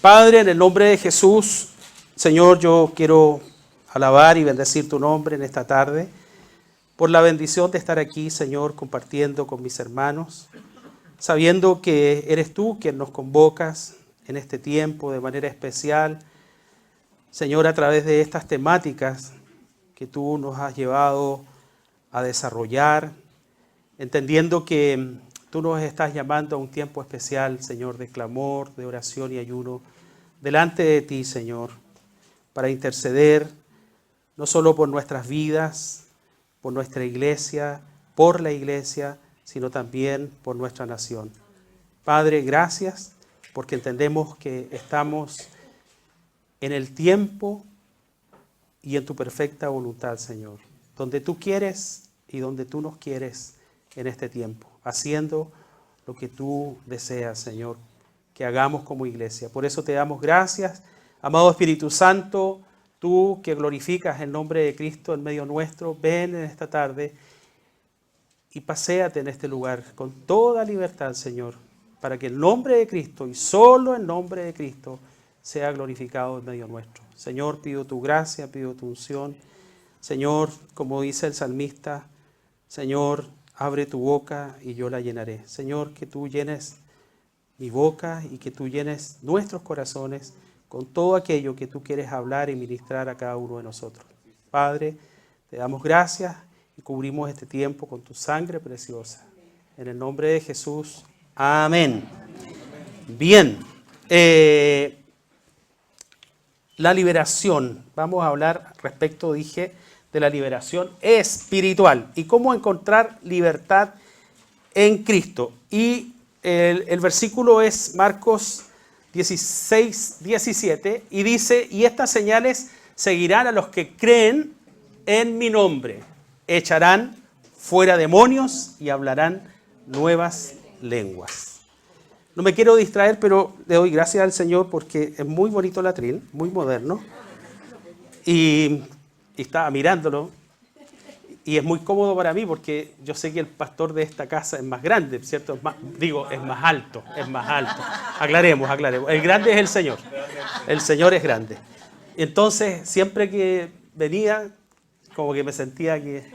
Padre, en el nombre de Jesús, Señor, yo quiero alabar y bendecir tu nombre en esta tarde por la bendición de estar aquí, Señor, compartiendo con mis hermanos, sabiendo que eres tú quien nos convocas en este tiempo de manera especial, Señor, a través de estas temáticas que tú nos has llevado a desarrollar, entendiendo que tú nos estás llamando a un tiempo especial, Señor, de clamor, de oración y ayuno, delante de ti, Señor, para interceder no solo por nuestras vidas, por nuestra iglesia, por la iglesia, sino también por nuestra nación. Padre, gracias, porque entendemos que estamos en el tiempo y en tu perfecta voluntad, Señor, donde tú quieres y donde tú nos quieres en este tiempo, haciendo lo que tú deseas, Señor, que hagamos como iglesia. Por eso te damos gracias, amado Espíritu Santo, tú que glorificas el nombre de Cristo en medio nuestro, ven en esta tarde y paséate en este lugar con toda libertad, Señor, para que el nombre de Cristo y solo el nombre de Cristo sea glorificado en medio nuestro. Señor, pido tu gracia, pido tu unción. Señor, como dice el salmista, Señor, abre tu boca y yo la llenaré. Señor, que tú llenes mi boca y que tú llenes nuestros corazones con todo aquello que tú quieres hablar y ministrar a cada uno de nosotros. Padre, te damos gracias y cubrimos este tiempo con tu sangre preciosa. En el nombre de Jesús, amén. Bien, la liberación. Vamos a hablar respecto, dije, de la liberación espiritual y cómo encontrar libertad en Cristo. Y el versículo es Marcos 16, 17 y dice: y estas señales seguirán a los que creen en mi nombre. Echarán fuera demonios y hablarán nuevas lenguas. No me quiero distraer, pero le doy gracias al Señor porque es muy bonito el atril, muy moderno. Y estaba mirándolo. Y es muy cómodo para mí porque yo sé que el pastor de esta casa es más grande, ¿cierto? Es más alto, es más alto. Aclaremos. El grande es el Señor. El Señor es grande. Entonces, siempre que venía, como que me sentía que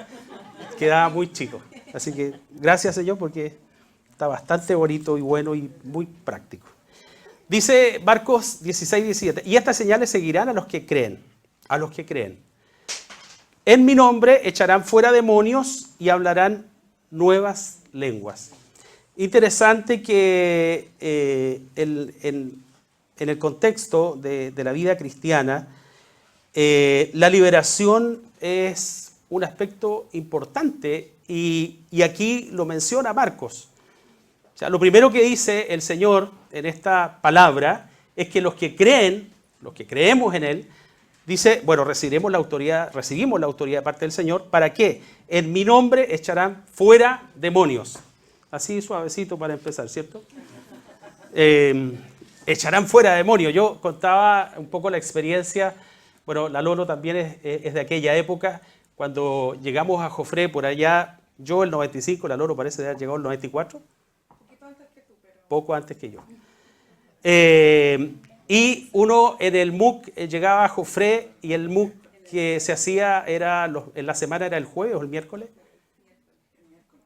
quedaba muy chico. Así que gracias, Señor, porque está bastante bonito y bueno y muy práctico. Dice Marcos 16, 17, y estas señales seguirán a los que creen, a los que creen. En mi nombre echarán fuera demonios y hablarán nuevas lenguas. Interesante que en el contexto de la vida cristiana, la liberación es un aspecto importante y aquí lo menciona Marcos. O sea, lo primero que dice el Señor en esta palabra es que los que creen, los que creemos en Él, dice, bueno, recibimos la autoridad de parte del Señor. ¿Para qué? En mi nombre echarán fuera demonios. Así suavecito para empezar, ¿cierto? Echarán fuera demonios. Yo contaba un poco la experiencia, bueno, la Lolo también es de aquella época, cuando llegamos a Jofré por allá, yo el 95, la Lolo parece de haber llegado el 94. Poco antes que yo. Y uno en el MUC llegaba a Jofré y el MUC que se hacía en la semana era el jueves o el miércoles.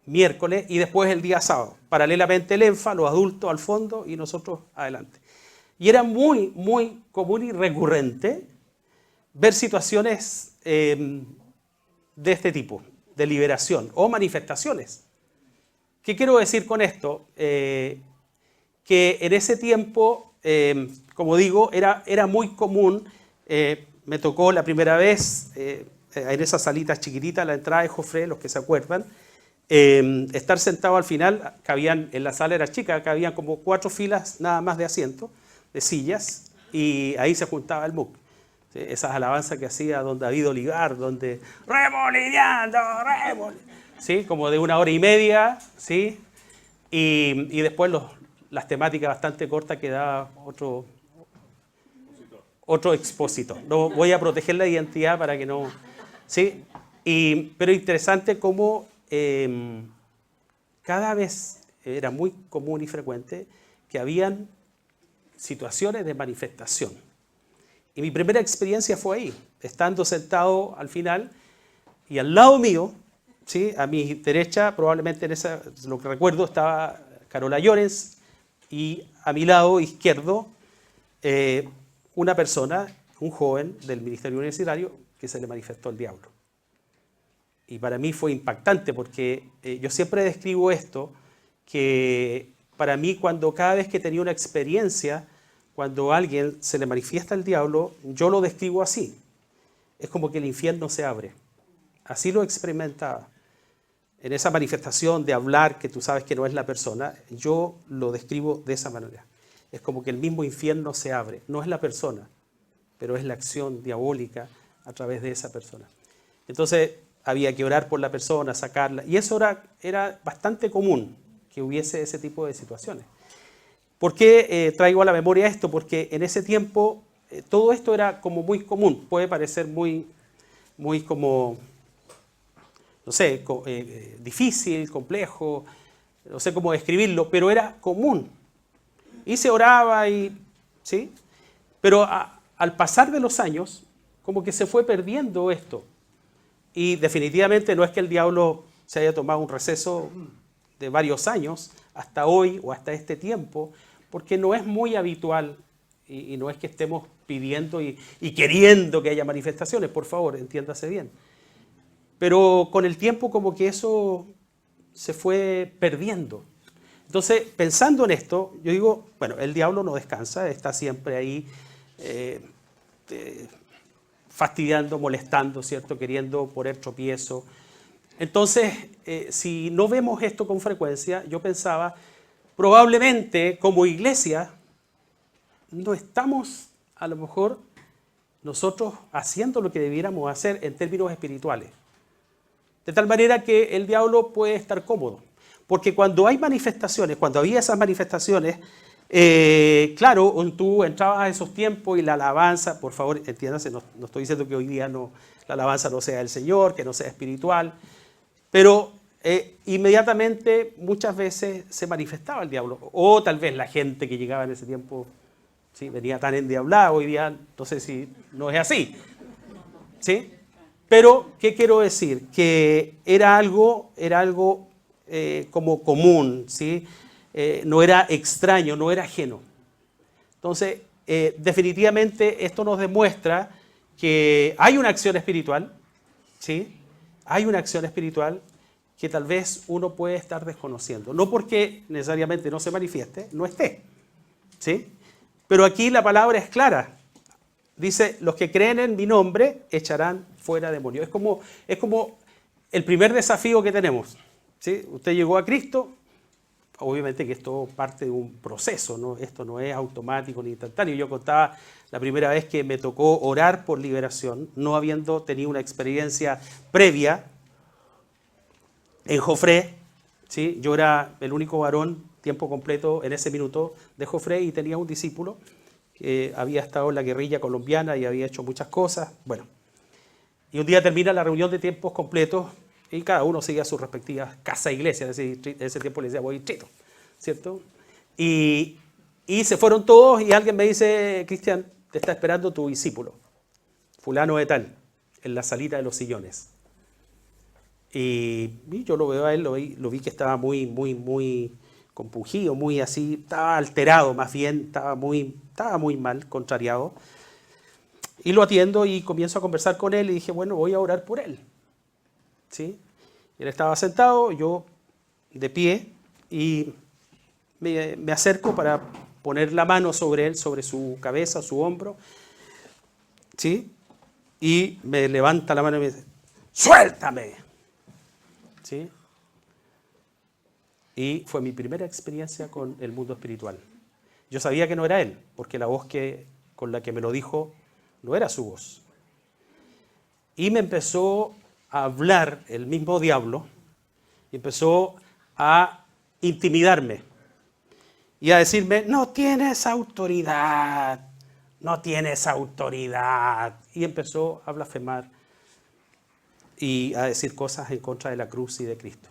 Miércoles y después el día sábado. Paralelamente el ENFA, los adultos al fondo y nosotros adelante. Y era muy, muy común y recurrente ver situaciones de este tipo, de liberación o manifestaciones. ¿Qué quiero decir con esto? Que en ese tiempo, como digo, era muy común, me tocó la primera vez en esas salitas chiquititas, la entrada de Jofré, los que se acuerdan, estar sentado al final, en la sala era chica, habían como 4 filas nada más de asientos, de sillas, y ahí se juntaba el MUC. ¿Sí? Esas alabanzas que hacía don David Olivar, donde remolineando, ¿sí? Como de 1 hora y media, ¿sí? Y después las temáticas bastante cortas que daba otro expositor. No voy a proteger la identidad para que no... ¿sí? Pero interesante cómo cada vez era muy común y frecuente que habían situaciones de manifestación. Y mi primera experiencia fue ahí, estando sentado al final y al lado mío, ¿sí? A mi derecha, probablemente en esa, lo que recuerdo, estaba Carola Llorens y a mi lado izquierdo una persona, un joven del ministerio universitario que se le manifestó el diablo. Y para mí fue impactante porque yo siempre describo esto, que para mí cada vez que tenía una experiencia, cuando a alguien se le manifiesta el diablo, yo lo describo así. Es como que el infierno se abre. Así lo experimentaba. En esa manifestación de hablar que tú sabes que no es la persona, yo lo describo de esa manera. Es como que el mismo infierno se abre. No es la persona, pero es la acción diabólica a través de esa persona. Entonces había que orar por la persona, sacarla. Y eso era bastante común, que hubiese ese tipo de situaciones. ¿Por qué traigo a la memoria esto? Porque en ese tiempo todo esto era como muy común. Puede parecer muy como, no sé, difícil, complejo, no sé cómo describirlo, pero era común. Y se oraba, ¿sí? Pero al pasar de los años, como que se fue perdiendo esto. Y definitivamente no es que el diablo se haya tomado un receso de varios años, hasta hoy o hasta este tiempo, porque no es muy habitual y no es que estemos pidiendo y queriendo que haya manifestaciones, por favor, entiéndase bien. Pero con el tiempo como que eso se fue perdiendo. Entonces, pensando en esto, yo digo, bueno, el diablo no descansa, está siempre ahí fastidiando, molestando, ¿cierto? Queriendo poner tropiezo. Entonces, si no vemos esto con frecuencia, yo pensaba, probablemente como iglesia no estamos a lo mejor nosotros haciendo lo que debiéramos hacer en términos espirituales. De tal manera que el diablo puede estar cómodo. Porque cuando hay manifestaciones, cuando había esas manifestaciones, claro, tú entrabas a esos tiempos y la alabanza, por favor, entiéndase, no estoy diciendo que hoy día la alabanza no sea del Señor, que no sea espiritual, pero inmediatamente muchas veces se manifestaba el diablo. O tal vez la gente que llegaba en ese tiempo, ¿sí? Venía tan endiablada, hoy día no sé si no es así, ¿sí? Pero, ¿qué quiero decir? Que era algo como común, ¿sí? No era extraño, no era ajeno. Entonces, definitivamente esto nos demuestra que hay una acción espiritual, ¿sí? Hay una acción espiritual que tal vez uno puede estar desconociendo. No porque necesariamente no se manifieste, no esté, ¿sí? Pero aquí la palabra es clara. Dice, los que creen en mi nombre echarán fuera demonios. Es como el primer desafío que tenemos, ¿sí? Usted llegó a Cristo, obviamente que esto parte de un proceso, ¿no? Esto no es automático ni instantáneo. Yo contaba la primera vez que me tocó orar por liberación, no habiendo tenido una experiencia previa en Jofré, ¿sí? Yo era el único varón tiempo completo en ese minuto de Jofré y tenía un discípulo que había estado en la guerrilla colombiana y había hecho muchas cosas. Bueno, y un día termina la reunión de tiempos completos y cada uno sigue a sus respectivas casa e iglesia. En ese tiempo le decía, voy distrito, ¿cierto? Y se fueron todos y alguien me dice, Cristian, te está esperando tu discípulo, fulano de tal, en la salita de los sillones. Y yo lo veo a él, lo vi que estaba muy compungido, muy así, estaba alterado más bien, estaba muy mal, contrariado. Y lo atiendo y comienzo a conversar con él y dije, bueno, voy a orar por él. ¿Sí? Él estaba sentado, yo de pie, y me acerco para poner la mano sobre él, sobre su cabeza, su hombro. ¿Sí? Y me levanta la mano y me dice, ¡suéltame! ¿Sí? Y fue mi primera experiencia con el mundo espiritual. Yo sabía que no era él, porque la voz con la que me lo dijo no era su voz. Y me empezó a hablar el mismo diablo, y empezó a intimidarme y a decirme, no tienes autoridad, no tienes autoridad. Y empezó a blasfemar y a decir cosas en contra de la cruz y de Cristo.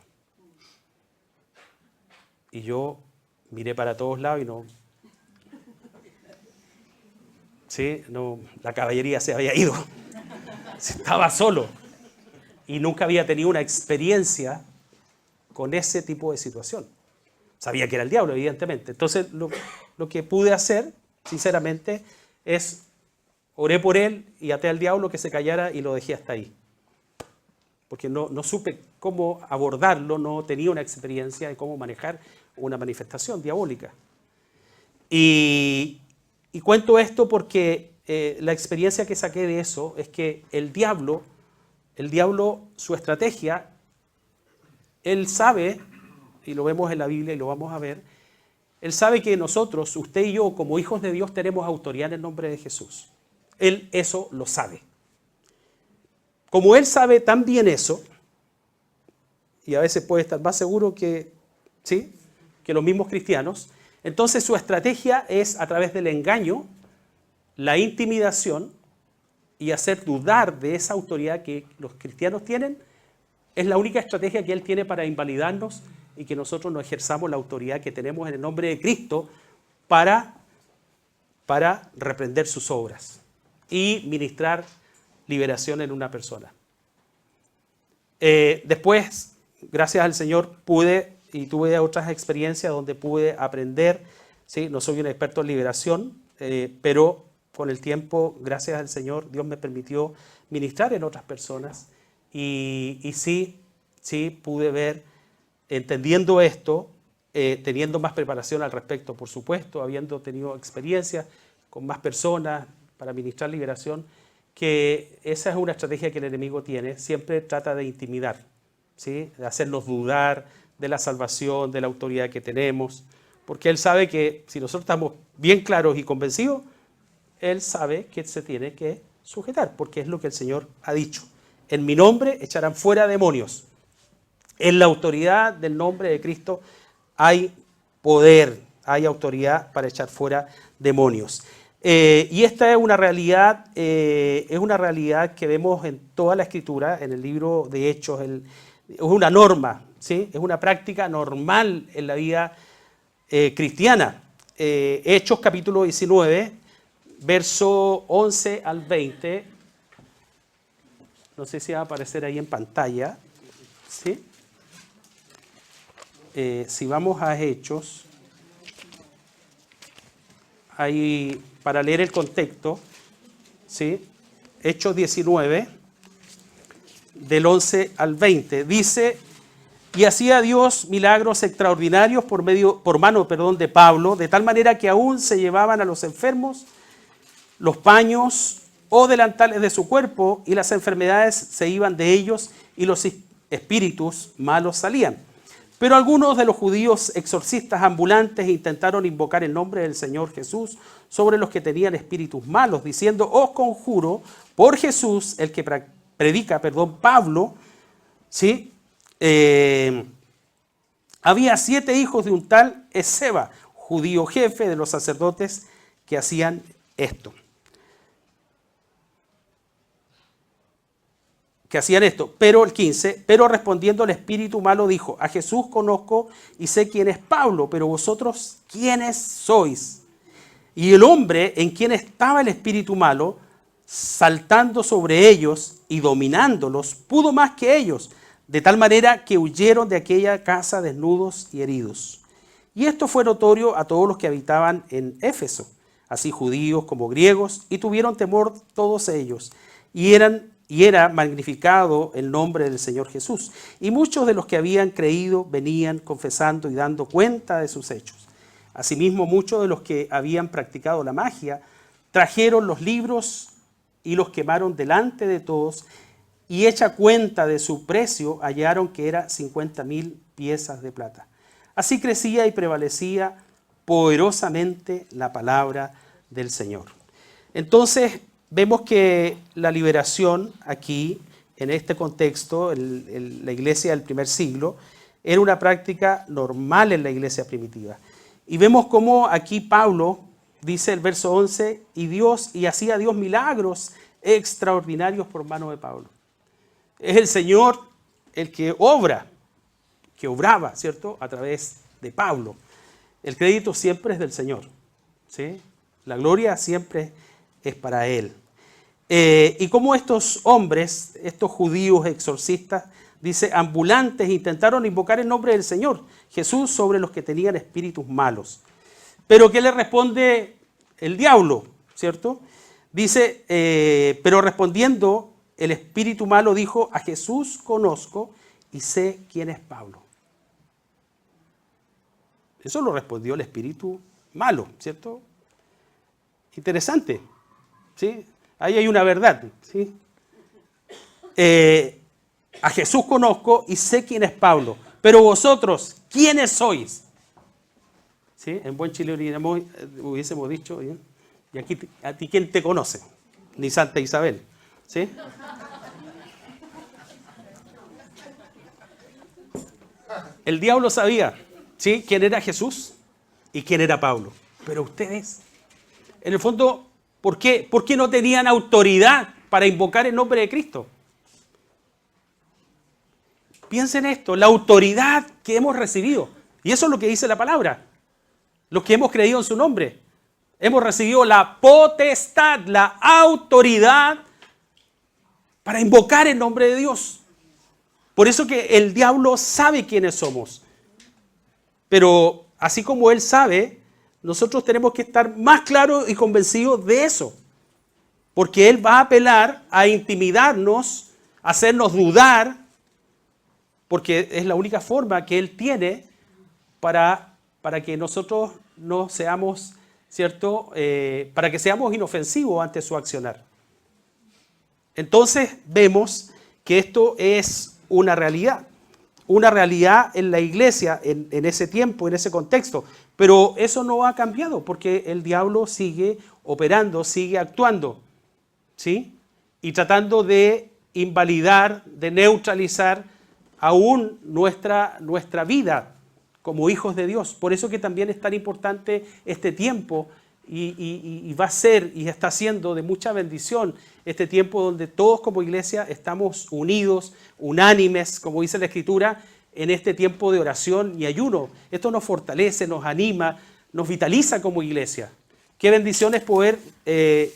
Y yo miré para todos lados y no ¿sí? No, la caballería se había ido, estaba solo y nunca había tenido una experiencia con ese tipo de situación. Sabía que era el diablo, evidentemente. Entonces, lo que pude hacer, sinceramente, es oré por él y até al diablo que se callara y lo dejé hasta ahí. Porque no supe cómo abordarlo, no tenía una experiencia de cómo manejar una manifestación diabólica. Y cuento esto porque la experiencia que saqué de eso es que el diablo, su estrategia, él sabe, y lo vemos en la Biblia y lo vamos a ver, él sabe que nosotros, usted y yo, como hijos de Dios, tenemos autoridad en el nombre de Jesús. Él eso lo sabe. Como él sabe tan bien eso, y a veces puede estar más seguro que, ¿sí?, que los mismos cristianos, entonces su estrategia es a través del engaño, la intimidación y hacer dudar de esa autoridad que los cristianos tienen. Es la única estrategia que él tiene para invalidarnos y que nosotros no ejerzamos la autoridad que tenemos en el nombre de Cristo para reprender sus obras y ministrar liberación en una persona. Después, gracias al Señor, tuve otras experiencias donde pude aprender, ¿sí? No soy un experto en liberación, pero con el tiempo, gracias al Señor, Dios me permitió ministrar en otras personas y sí pude ver, entendiendo esto, teniendo más preparación al respecto, por supuesto, habiendo tenido experiencias con más personas para ministrar liberación, que esa es una estrategia que el enemigo tiene, siempre trata de intimidar, ¿sí?, de hacernos dudar de la salvación, de la autoridad que tenemos, porque él sabe que si nosotros estamos bien claros y convencidos, él sabe que se tiene que sujetar, porque es lo que el Señor ha dicho. En mi nombre echarán fuera demonios. En la autoridad del nombre de Cristo hay poder, hay autoridad para echar fuera demonios. Y esta es una realidad que vemos en toda la Escritura, en el libro de Hechos, es una norma, ¿sí?, es una práctica normal en la vida cristiana. Hechos capítulo 19, verso 11 al 20, no sé si va a aparecer ahí en pantalla, ¿sí? Si vamos a Hechos, ahí para leer el contexto, ¿sí? Hechos 19, del 11 al 20, dice: y hacía Dios milagros extraordinarios por mano de Pablo, de tal manera que aún se llevaban a los enfermos los paños o delantales de su cuerpo, y las enfermedades se iban de ellos, y los espíritus malos salían. Pero algunos de los judíos exorcistas ambulantes intentaron invocar el nombre del Señor Jesús sobre los que tenían espíritus malos, diciendo: os conjuro por Jesús, el que predica Pablo, ¿sí? Había 7 hijos de un tal Esceva, judío jefe de los sacerdotes, que hacían esto. Pero el 15, pero respondiendo el espíritu malo dijo: a Jesús conozco y sé quién es Pablo, pero vosotros, ¿quiénes sois? Y el hombre en quien estaba el espíritu malo, saltando sobre ellos y dominándolos, pudo más que ellos, de tal manera que huyeron de aquella casa desnudos y heridos. Y esto fue notorio a todos los que habitaban en Éfeso, así judíos como griegos, y tuvieron temor todos ellos, y era magnificado el nombre del Señor Jesús. Y muchos de los que habían creído venían confesando y dando cuenta de sus hechos. Asimismo, muchos de los que habían practicado la magia trajeron los libros y los quemaron delante de todos, y hecha cuenta de su precio, hallaron que era 50,000 piezas de plata. Así crecía y prevalecía poderosamente la palabra del Señor. Entonces, vemos que la liberación aquí, en este contexto, la iglesia del primer siglo, era una práctica normal en la iglesia primitiva. Y vemos cómo aquí Pablo, dice el verso 11, y hacía Dios milagros extraordinarios por mano de Pablo. Es el Señor el que obraba, ¿cierto?, a través de Pablo. El crédito siempre es del Señor, ¿sí? La gloria siempre es para él. Y como estos hombres, estos judíos exorcistas, dice, ambulantes, intentaron invocar el nombre del Señor Jesús sobre los que tenían espíritus malos. Pero ¿qué le responde el diablo? ¿Cierto? Dice, pero respondiendo, el espíritu malo dijo, a Jesús conozco y sé quién es Pablo. Eso lo respondió el espíritu malo, ¿cierto? Interesante, ¿sí? Ahí hay una verdad, ¿sí? A Jesús conozco y sé quién es Pablo, pero vosotros, ¿quiénes sois? ¿Sí? En buen chileno hubiésemos dicho, ¿sí? Y aquí, ¿a ti quién te conoce? Ni Santa Isabel, ¿sí? El diablo sabía, ¿sí?, quién era Jesús y quién era Pablo. Pero ustedes, en el fondo, ¿por qué no tenían autoridad para invocar el nombre de Cristo? Piensen esto, la autoridad que hemos recibido. Y eso es lo que dice la palabra. Los que hemos creído en su nombre. Hemos recibido la potestad, la autoridad para invocar el nombre de Dios. Por eso que el diablo sabe quiénes somos. Pero así como él sabe, nosotros tenemos que estar más claros y convencidos de eso. Porque él va a apelar a intimidarnos, a hacernos dudar, porque es la única forma que él tiene para que nosotros no seamos, ¿cierto? Para que seamos inofensivos ante su accionar. Entonces vemos que esto es una realidad en la iglesia, en ese tiempo, en ese contexto. Pero eso no ha cambiado porque el diablo sigue operando, sigue actuando, ¿sí? Y tratando de invalidar, de neutralizar aún nuestra vida como hijos de Dios. Por eso que también es tan importante este tiempo y va a ser y está siendo de mucha bendición este tiempo donde todos como iglesia estamos unidos, unánimes, como dice la Escritura, en este tiempo de oración y ayuno. Esto nos fortalece, nos anima, nos vitaliza como iglesia. Qué bendición es poder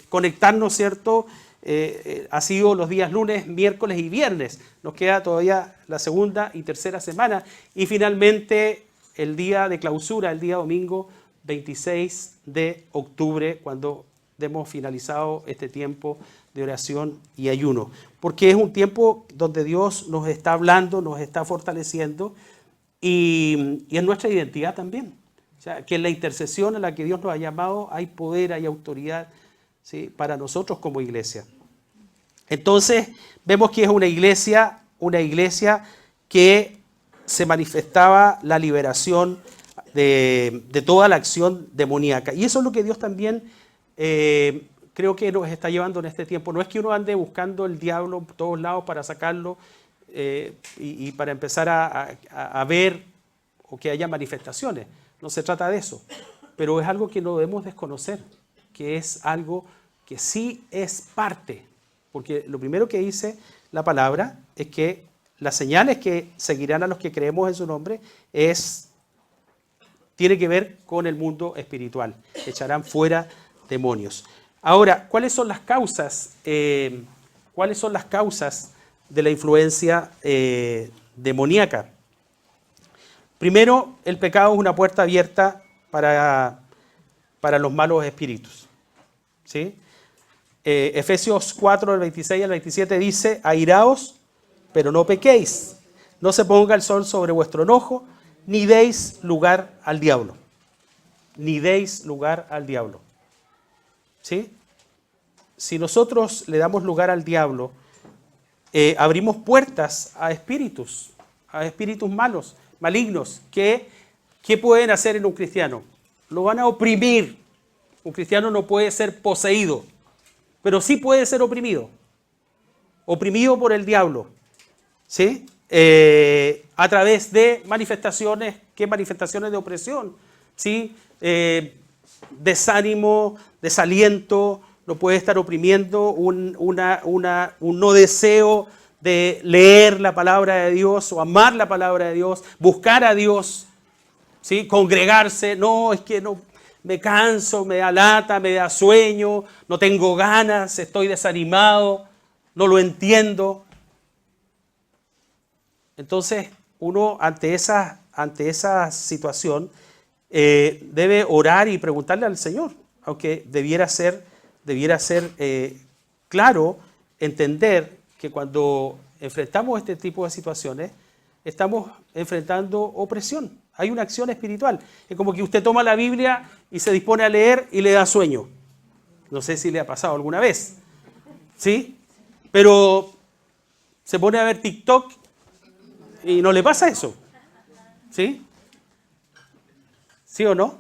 conectarnos, ¿cierto? Ha sido los días lunes, miércoles y viernes. Nos queda todavía la segunda y tercera semana. Y finalmente el día de clausura, el día domingo 26 de octubre, cuando hemos finalizado este tiempo de oración y ayuno. Porque es un tiempo donde Dios nos está hablando, nos está fortaleciendo y en nuestra identidad también. O sea, que en la intercesión a la que Dios nos ha llamado hay poder, hay autoridad, ¿sí?, para nosotros como iglesia. Entonces vemos que es una iglesia que se manifestaba la liberación de toda la acción demoníaca. Y eso es lo que Dios también creo que nos está llevando en este tiempo. No es que uno ande buscando el diablo por todos lados para sacarlo y para empezar a ver o que haya manifestaciones. No se trata de eso. Pero es algo que no debemos desconocer, que es algo que sí es parte. Porque lo primero que dice la palabra es que las señales que seguirán a los que creemos en su nombre tiene que ver con el mundo espiritual. Echarán fuera demonios. Ahora, ¿cuáles son las causas? ¿Cuáles son las causas de la influencia demoníaca? Primero, el pecado es una puerta abierta para los malos espíritus, ¿sí? Efesios 4, del 26 al 27 dice, airaos, pero no pequéis. No se ponga el sol sobre vuestro enojo, ni deis lugar al diablo. Ni deis lugar al diablo. ¿Sí? Si nosotros le damos lugar al diablo, abrimos puertas a espíritus malos, malignos. ¿Qué pueden hacer en un cristiano? Lo van a oprimir. Un cristiano no puede ser poseído, pero sí puede ser oprimido por el diablo, ¿sí? A través de manifestaciones, ¿qué manifestaciones de opresión? ¿Sí? Desánimo, desaliento, lo puede estar oprimiendo, un no deseo de leer la palabra de Dios o amar la palabra de Dios, buscar a Dios, ¿sí? Congregarse, no, es que no, me canso, me da lata, me da sueño, no tengo ganas, estoy desanimado, no lo entiendo. Entonces, uno ante esa situación debe orar y preguntarle al Señor, aunque debiera ser claro entender que cuando enfrentamos este tipo de situaciones, estamos enfrentando opresión. Hay una acción espiritual. Es como que usted toma la Biblia y se dispone a leer y le da sueño. No sé si le ha pasado alguna vez, ¿sí? Pero se pone a ver TikTok y no le pasa eso, ¿sí? ¿Sí o no?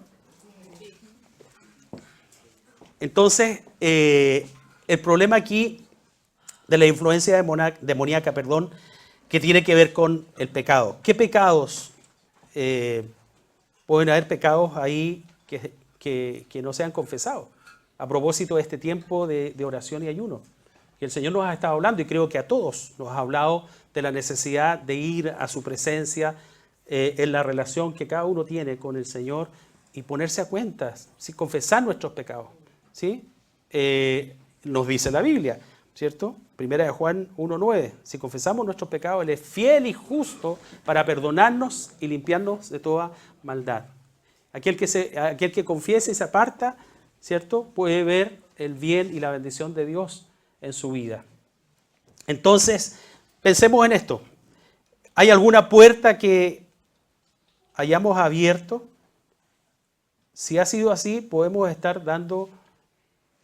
Entonces, el problema aquí de la influencia demoníaca, que tiene que ver con el pecado. ¿Qué pecados? Pueden haber pecados ahí que no se han confesado. A propósito de este tiempo de oración y ayuno. Que el Señor nos ha estado hablando, y creo que a todos nos ha hablado de la necesidad de ir a su presencia en la relación que cada uno tiene con el Señor y ponerse a cuentas, ¿sí? Confesar nuestros pecados, ¿sí? Nos dice la Biblia, ¿cierto? Primera de Juan 1:9, si confesamos nuestros pecados, Él es fiel y justo para perdonarnos y limpiarnos de toda maldad. Aquel que confiesa y se aparta, ¿cierto? Puede ver el bien y la bendición de Dios en su vida. Entonces, pensemos en esto. ¿Hay alguna puerta que hayamos abierto? Si ha sido así, podemos estar dando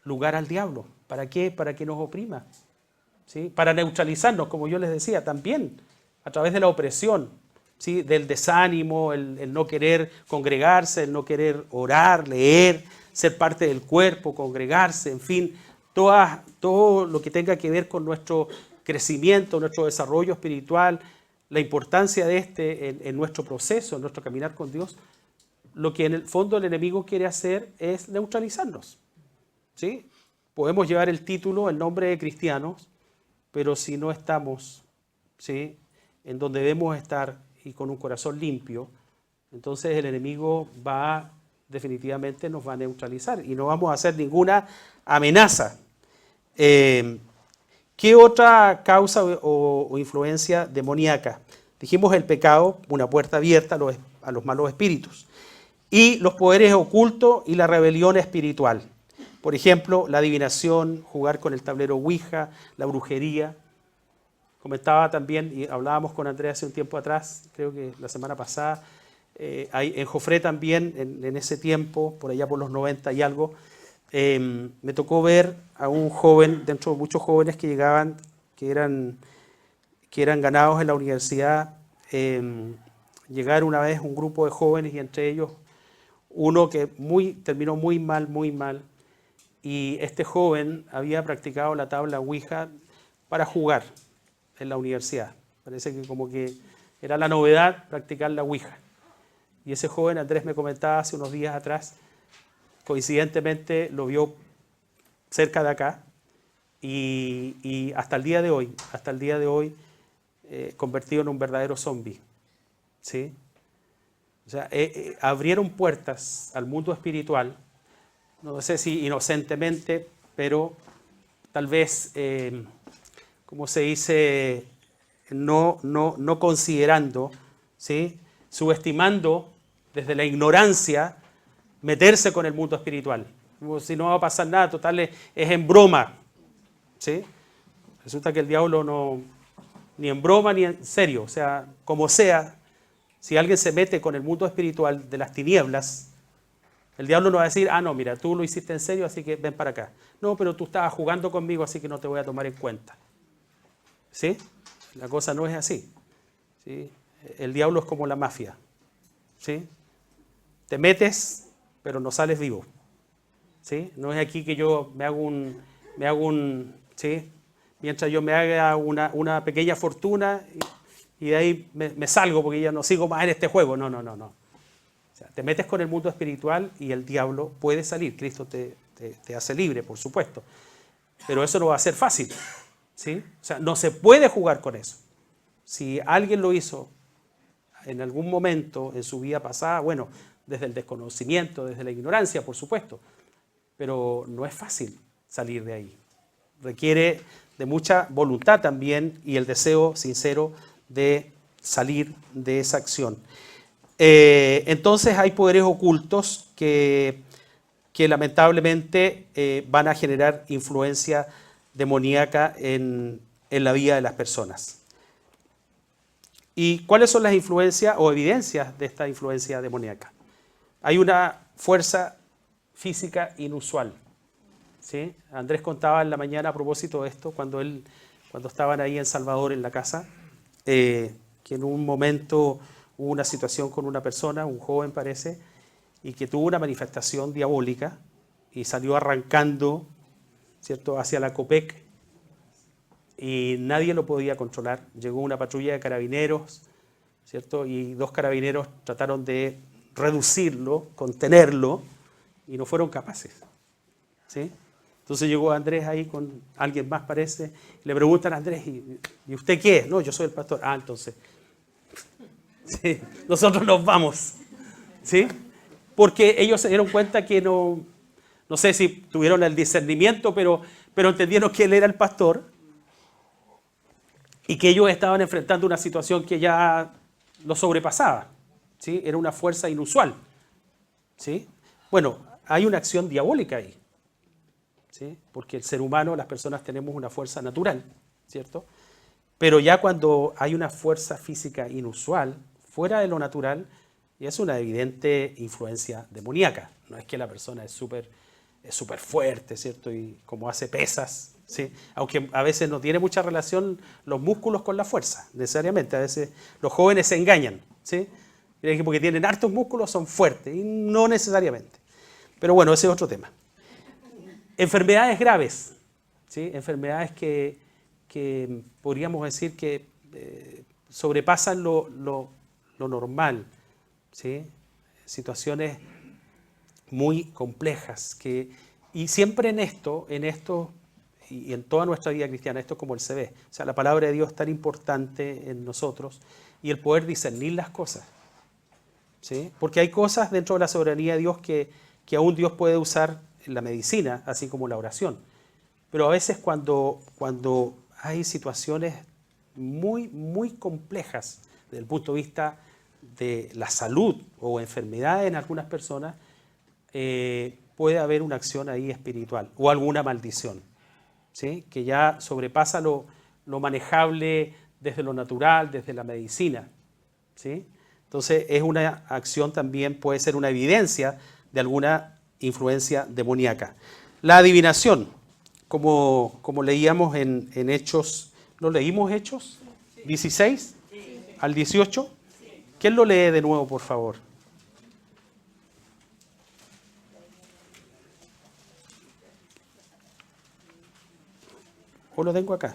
lugar al diablo. ¿Para qué? Para que nos oprima, ¿sí? Para neutralizarnos, como yo les decía, también a través de la opresión, ¿sí? Del desánimo, el no querer congregarse, el no querer orar, leer, ser parte del cuerpo, congregarse, en fin, todo lo que tenga que ver con nuestro crecimiento, nuestro desarrollo espiritual, la importancia de en nuestro proceso, en nuestro caminar con Dios. Lo que en el fondo el enemigo quiere hacer es neutralizarnos, ¿sí? Podemos llevar el título, el nombre de cristianos, pero si no estamos, ¿sí?, en donde debemos estar y con un corazón limpio, entonces el enemigo definitivamente nos va a neutralizar y no vamos a hacer ninguna amenaza. ¿Qué otra causa o influencia demoníaca? Dijimos el pecado, una puerta abierta a los malos espíritus. Y los poderes ocultos y la rebelión espiritual. Por ejemplo, la adivinación, jugar con el tablero Ouija, la brujería. Comentaba también, y hablábamos con Andrea hace un tiempo atrás, creo que la semana pasada, en Jofré también, en ese tiempo, por allá por los 90 y algo, me tocó ver a un joven, dentro de muchos jóvenes que llegaban, que eran ganados en la universidad, llegar una vez un grupo de jóvenes y entre ellos uno que terminó muy mal, y este joven había practicado la tabla Ouija para jugar en la universidad. Parece que como que era la novedad practicar la Ouija. Y ese joven, Andrés me comentaba hace unos días atrás, coincidentemente lo vio cerca de acá y hasta el día de hoy, convertido en un verdadero zombie, ¿sí? O sea, abrieron puertas al mundo espiritual, no sé si inocentemente, pero tal vez, como se dice, no considerando, ¿sí?, subestimando desde la ignorancia, meterse con el mundo espiritual. Como si no va a pasar nada, total, es en broma, ¿sí? Resulta que el diablo no, ni en broma ni en serio, o sea, como sea, si alguien se mete con el mundo espiritual de las tinieblas, el diablo no va a decir, no, mira, tú lo hiciste en serio, así que ven para acá. No, pero tú estabas jugando conmigo, así que no te voy a tomar en cuenta. ¿Sí? La cosa no es así, ¿sí? El diablo es como la mafia, ¿sí? Te metes, pero no sales vivo, ¿sí? No es aquí que yo me hago un ¿sí? Mientras yo me haga una pequeña fortuna y de ahí me salgo porque ya no sigo más en este juego. No. O sea, te metes con el mundo espiritual y el diablo puede salir. Cristo te hace libre, por supuesto. Pero eso no va a ser fácil, ¿sí? O sea, no se puede jugar con eso. Si alguien lo hizo en algún momento en su vida pasada, bueno, desde el desconocimiento, desde la ignorancia, por supuesto. Pero no es fácil salir de ahí. Requiere de mucha voluntad también y el deseo sincero de salir de esa acción. Entonces hay poderes ocultos que lamentablemente van a generar influencia demoníaca en la vida de las personas. ¿Y cuáles son las influencias o evidencias de esta influencia demoníaca? Hay una fuerza física inusual. ¿Sí? Andrés contaba en la mañana a propósito de esto, cuando estaban ahí en Salvador en la casa, que en un momento hubo una situación con una persona, un joven parece, y que tuvo una manifestación diabólica y salió arrancando, ¿cierto?, hacia la Copec y nadie lo podía controlar. Llegó una patrulla de carabineros, ¿cierto?, y 2 carabineros trataron de reducirlo, contenerlo y no fueron capaces. ¿Sí? Entonces llegó Andrés ahí con alguien más, parece, y le preguntan a Andrés, ¿y usted qué es? No, yo soy el pastor. Ah, entonces, sí, nosotros nos vamos. ¿Sí? Porque ellos se dieron cuenta que no sé si tuvieron el discernimiento, pero entendieron que él era el pastor y que ellos estaban enfrentando una situación que ya lo sobrepasaba. ¿Sí? Era una fuerza inusual. ¿Sí? Bueno, hay una acción diabólica ahí. ¿Sí? Porque el ser humano, las personas tenemos una fuerza natural, ¿cierto? Pero ya cuando hay una fuerza física inusual, fuera de lo natural, es una evidente influencia demoníaca. No es que la persona es súper fuerte, ¿cierto? Y como hace pesas, ¿sí? Aunque a veces no tiene mucha relación los músculos con la fuerza, necesariamente. A veces los jóvenes se engañan, ¿sí? Porque tienen hartos músculos son fuertes, y no necesariamente. Pero bueno, ese es otro tema. Enfermedades graves, ¿sí? Enfermedades que podríamos decir que sobrepasan lo normal, ¿sí? Situaciones muy complejas y siempre en esto y en toda nuestra vida cristiana, esto es como el se ve. O sea, la palabra de Dios es tan importante en nosotros y el poder discernir las cosas, ¿sí? Porque hay cosas dentro de la soberanía de Dios que aún Dios puede usar en la medicina, así como la oración. Pero a veces cuando hay situaciones muy, muy complejas desde el punto de vista de la salud o enfermedades en algunas personas, puede haber una acción ahí espiritual o alguna maldición, ¿sí? Que ya sobrepasa lo manejable desde lo natural, desde la medicina, ¿sí? Entonces es una acción también, puede ser una evidencia de alguna influencia demoníaca. La adivinación, como leíamos en Hechos, ¿lo leímos Hechos 16 al 18? ¿Quién lo lee de nuevo, por favor? ¿O lo tengo acá?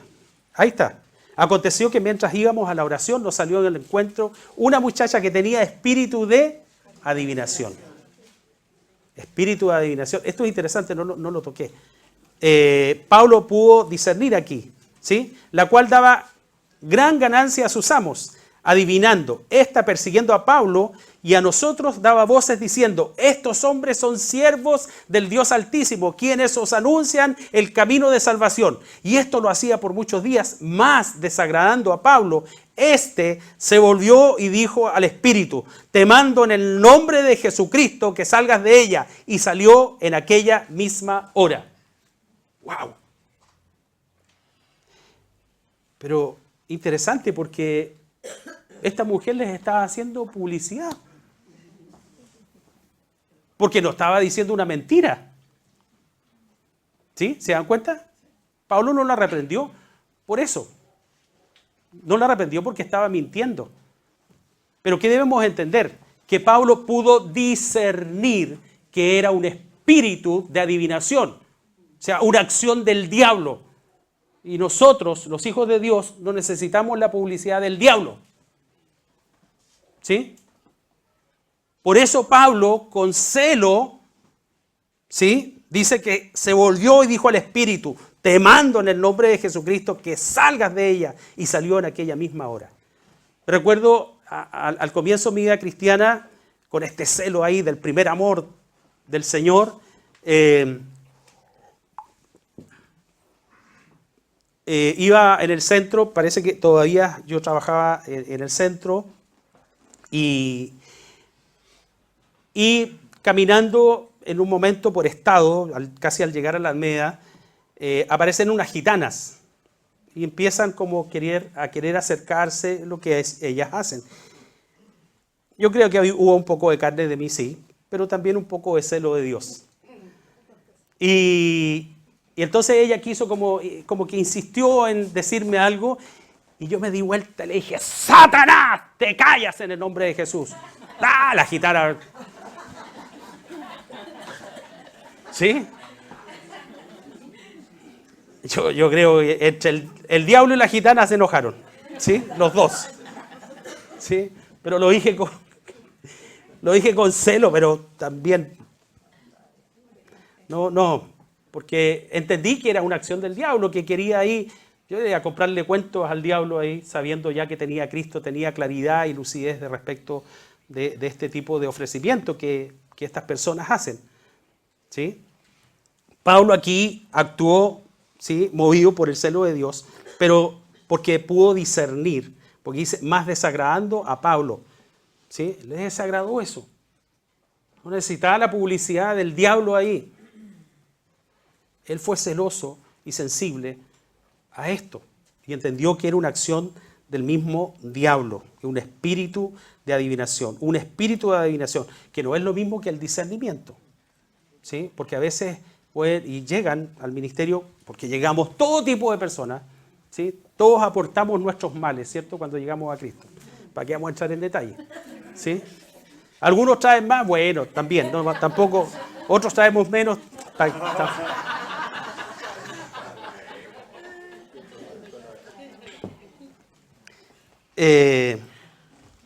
Ahí está. Aconteció que mientras íbamos a la oración nos salió en el encuentro una muchacha que tenía espíritu de adivinación. Espíritu de adivinación. Esto es interesante, no lo toqué. Pablo pudo discernir aquí, ¿sí? La cual daba gran ganancia a sus amos, adivinando. Esta persiguiendo a Pablo y a nosotros daba voces diciendo: estos hombres son siervos del Dios Altísimo, quienes os anuncian el camino de salvación. Y esto lo hacía por muchos días, más desagradando a Pablo. Este se volvió y dijo al espíritu: te mando en el nombre de Jesucristo que salgas de ella. Y salió en aquella misma hora. ¡Wow! Pero interesante porque esta mujer les estaba haciendo publicidad. Porque no estaba diciendo una mentira. ¿Sí? ¿Se dan cuenta? Pablo no la reprendió por eso. No la arrepintió porque estaba mintiendo. Pero ¿qué debemos entender? Que Pablo pudo discernir que era un espíritu de adivinación. O sea, una acción del diablo. Y nosotros, los hijos de Dios, no necesitamos la publicidad del diablo. ¿Sí? Por eso Pablo, con celo, ¿sí?, dice que se volvió y dijo al espíritu: te mando en el nombre de Jesucristo que salgas de ella. Y salió en aquella misma hora. Recuerdo al comienzo de mi vida cristiana, con este celo ahí del primer amor del Señor, iba en el centro, parece que todavía yo trabajaba en el centro, y caminando en un momento por Estado, casi al llegar a la Alameda, aparecen unas gitanas y empiezan como a querer acercarse lo que ellas hacen. Yo creo que hubo un poco de carne de mí, sí, pero también un poco de celo de Dios. Y entonces ella quiso como que insistió en decirme algo, y yo me di vuelta y le dije: ¡Satanás! ¡Te callas en el nombre de Jesús! ¡Ah! La gitana. ¿Sí? Yo creo que entre el diablo y la gitana se enojaron. ¿Sí? Los dos. ¿Sí? Pero lo dije con celo, pero también. No, porque entendí que era una acción del diablo, que quería ahí. Yo iba a comprarle cuentos al diablo ahí, sabiendo ya que tenía a Cristo, tenía claridad y lucidez de respecto de este tipo de ofrecimiento que estas personas hacen. ¿Sí? Pablo aquí actuó, ¿sí?, movido por el celo de Dios, pero porque pudo discernir, porque dice: más desagradando a Pablo. ¿Sí? Le desagradó eso. No necesitaba la publicidad del diablo ahí. Él fue celoso y sensible a esto y entendió que era una acción del mismo diablo, un espíritu de adivinación, que no es lo mismo que el discernimiento. ¿Sí? Porque a veces llegan al ministerio, porque llegamos todo tipo de personas, ¿sí? Todos aportamos nuestros males, ¿cierto?, cuando llegamos a Cristo. ¿Para qué vamos a entrar en detalle? ¿Sí? Algunos traen más, bueno, también, no, tampoco, otros traemos menos.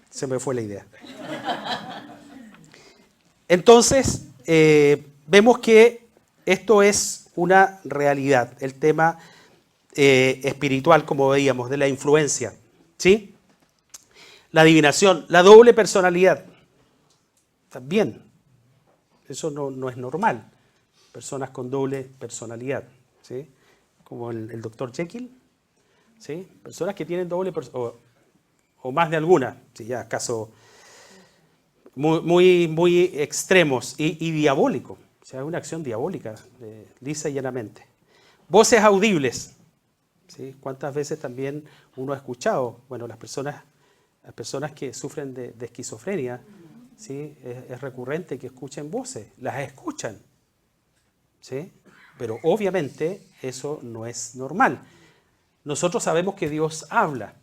Se me fue la idea. Entonces, vemos que esto es una realidad, el tema espiritual, como veíamos, de la influencia, ¿sí? La adivinación, la doble personalidad, también, eso no es normal, personas con doble personalidad, ¿sí? Como el Dr. Jekyll, ¿sí? Personas que tienen doble personalidad, o más de alguna, ¿sí? Ya casos muy extremos y diabólico. O sea, es una acción diabólica, lisa y llanamente. Voces audibles. ¿Sí? ¿Cuántas veces también uno ha escuchado? Bueno, las personas que sufren de esquizofrenia, ¿sí?, es recurrente que escuchen voces, las escuchan, ¿sí? Pero obviamente eso no es normal. Nosotros sabemos que Dios habla,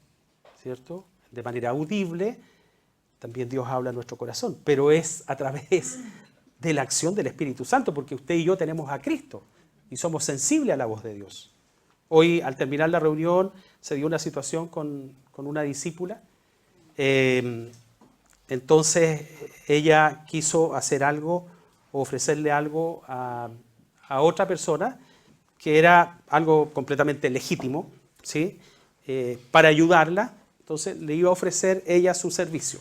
¿cierto?, de manera audible. También Dios habla en nuestro corazón, pero es a través de la acción del Espíritu Santo, porque usted y yo tenemos a Cristo y somos sensibles a la voz de Dios. Hoy, al terminar la reunión, se dio una situación con una discípula. Entonces, ella quiso hacer algo, o ofrecerle algo a otra persona, que era algo completamente legítimo, ¿sí?, para ayudarla. Entonces, le iba a ofrecer ella su servicio.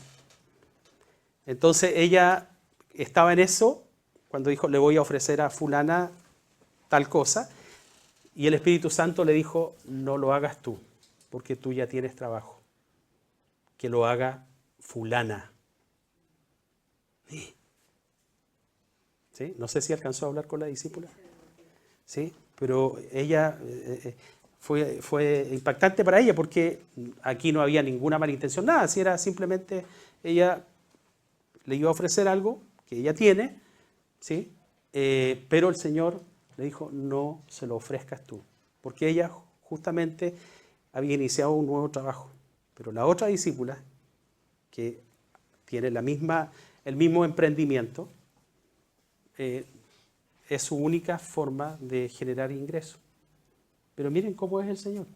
Entonces ella estaba en eso cuando dijo: le voy a ofrecer a fulana tal cosa, y el Espíritu Santo le dijo: no lo hagas tú, porque tú ya tienes trabajo, que lo haga fulana. ¿Sí? No sé si alcanzó a hablar con la discípula, ¿sí? Pero ella fue impactante para ella, porque aquí no había ninguna mala intención, nada, si era simplemente ella le iba a ofrecer algo que ella tiene, ¿sí? Pero el Señor le dijo: no se lo ofrezcas tú, porque ella justamente había iniciado un nuevo trabajo. Pero la otra discípula, que tiene el mismo emprendimiento, es su única forma de generar ingresos. Pero miren cómo es el Señor.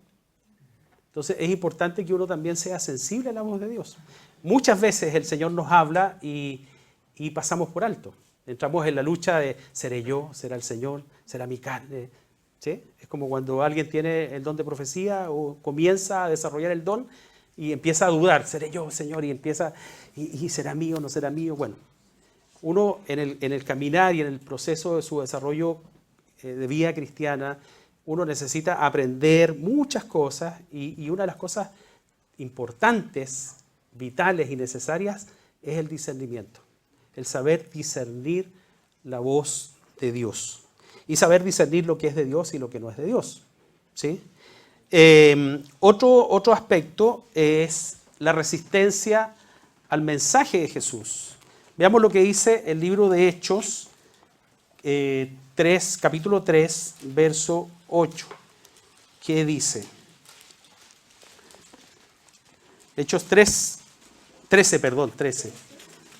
Entonces es importante que uno también sea sensible a la voz de Dios. Muchas veces el Señor nos habla y pasamos por alto. Entramos en la lucha de: ¿seré yo? ¿Será el Señor? ¿Será mi carne? ¿Sí? Es como cuando alguien tiene el don de profecía o comienza a desarrollar el don y empieza a dudar: ¿seré yo, Señor? Y empieza, ¿y será mío o no será mío? Bueno, uno en el caminar y en el proceso de su desarrollo de vida cristiana, uno necesita aprender muchas cosas y una de las cosas importantes, vitales y necesarias es el discernimiento. El saber discernir la voz de Dios y saber discernir lo que es de Dios y lo que no es de Dios, ¿sí? Otro aspecto es la resistencia al mensaje de Jesús. Veamos lo que dice el libro de Hechos, capítulo 3, verso 8. ¿Qué dice? Hechos 13.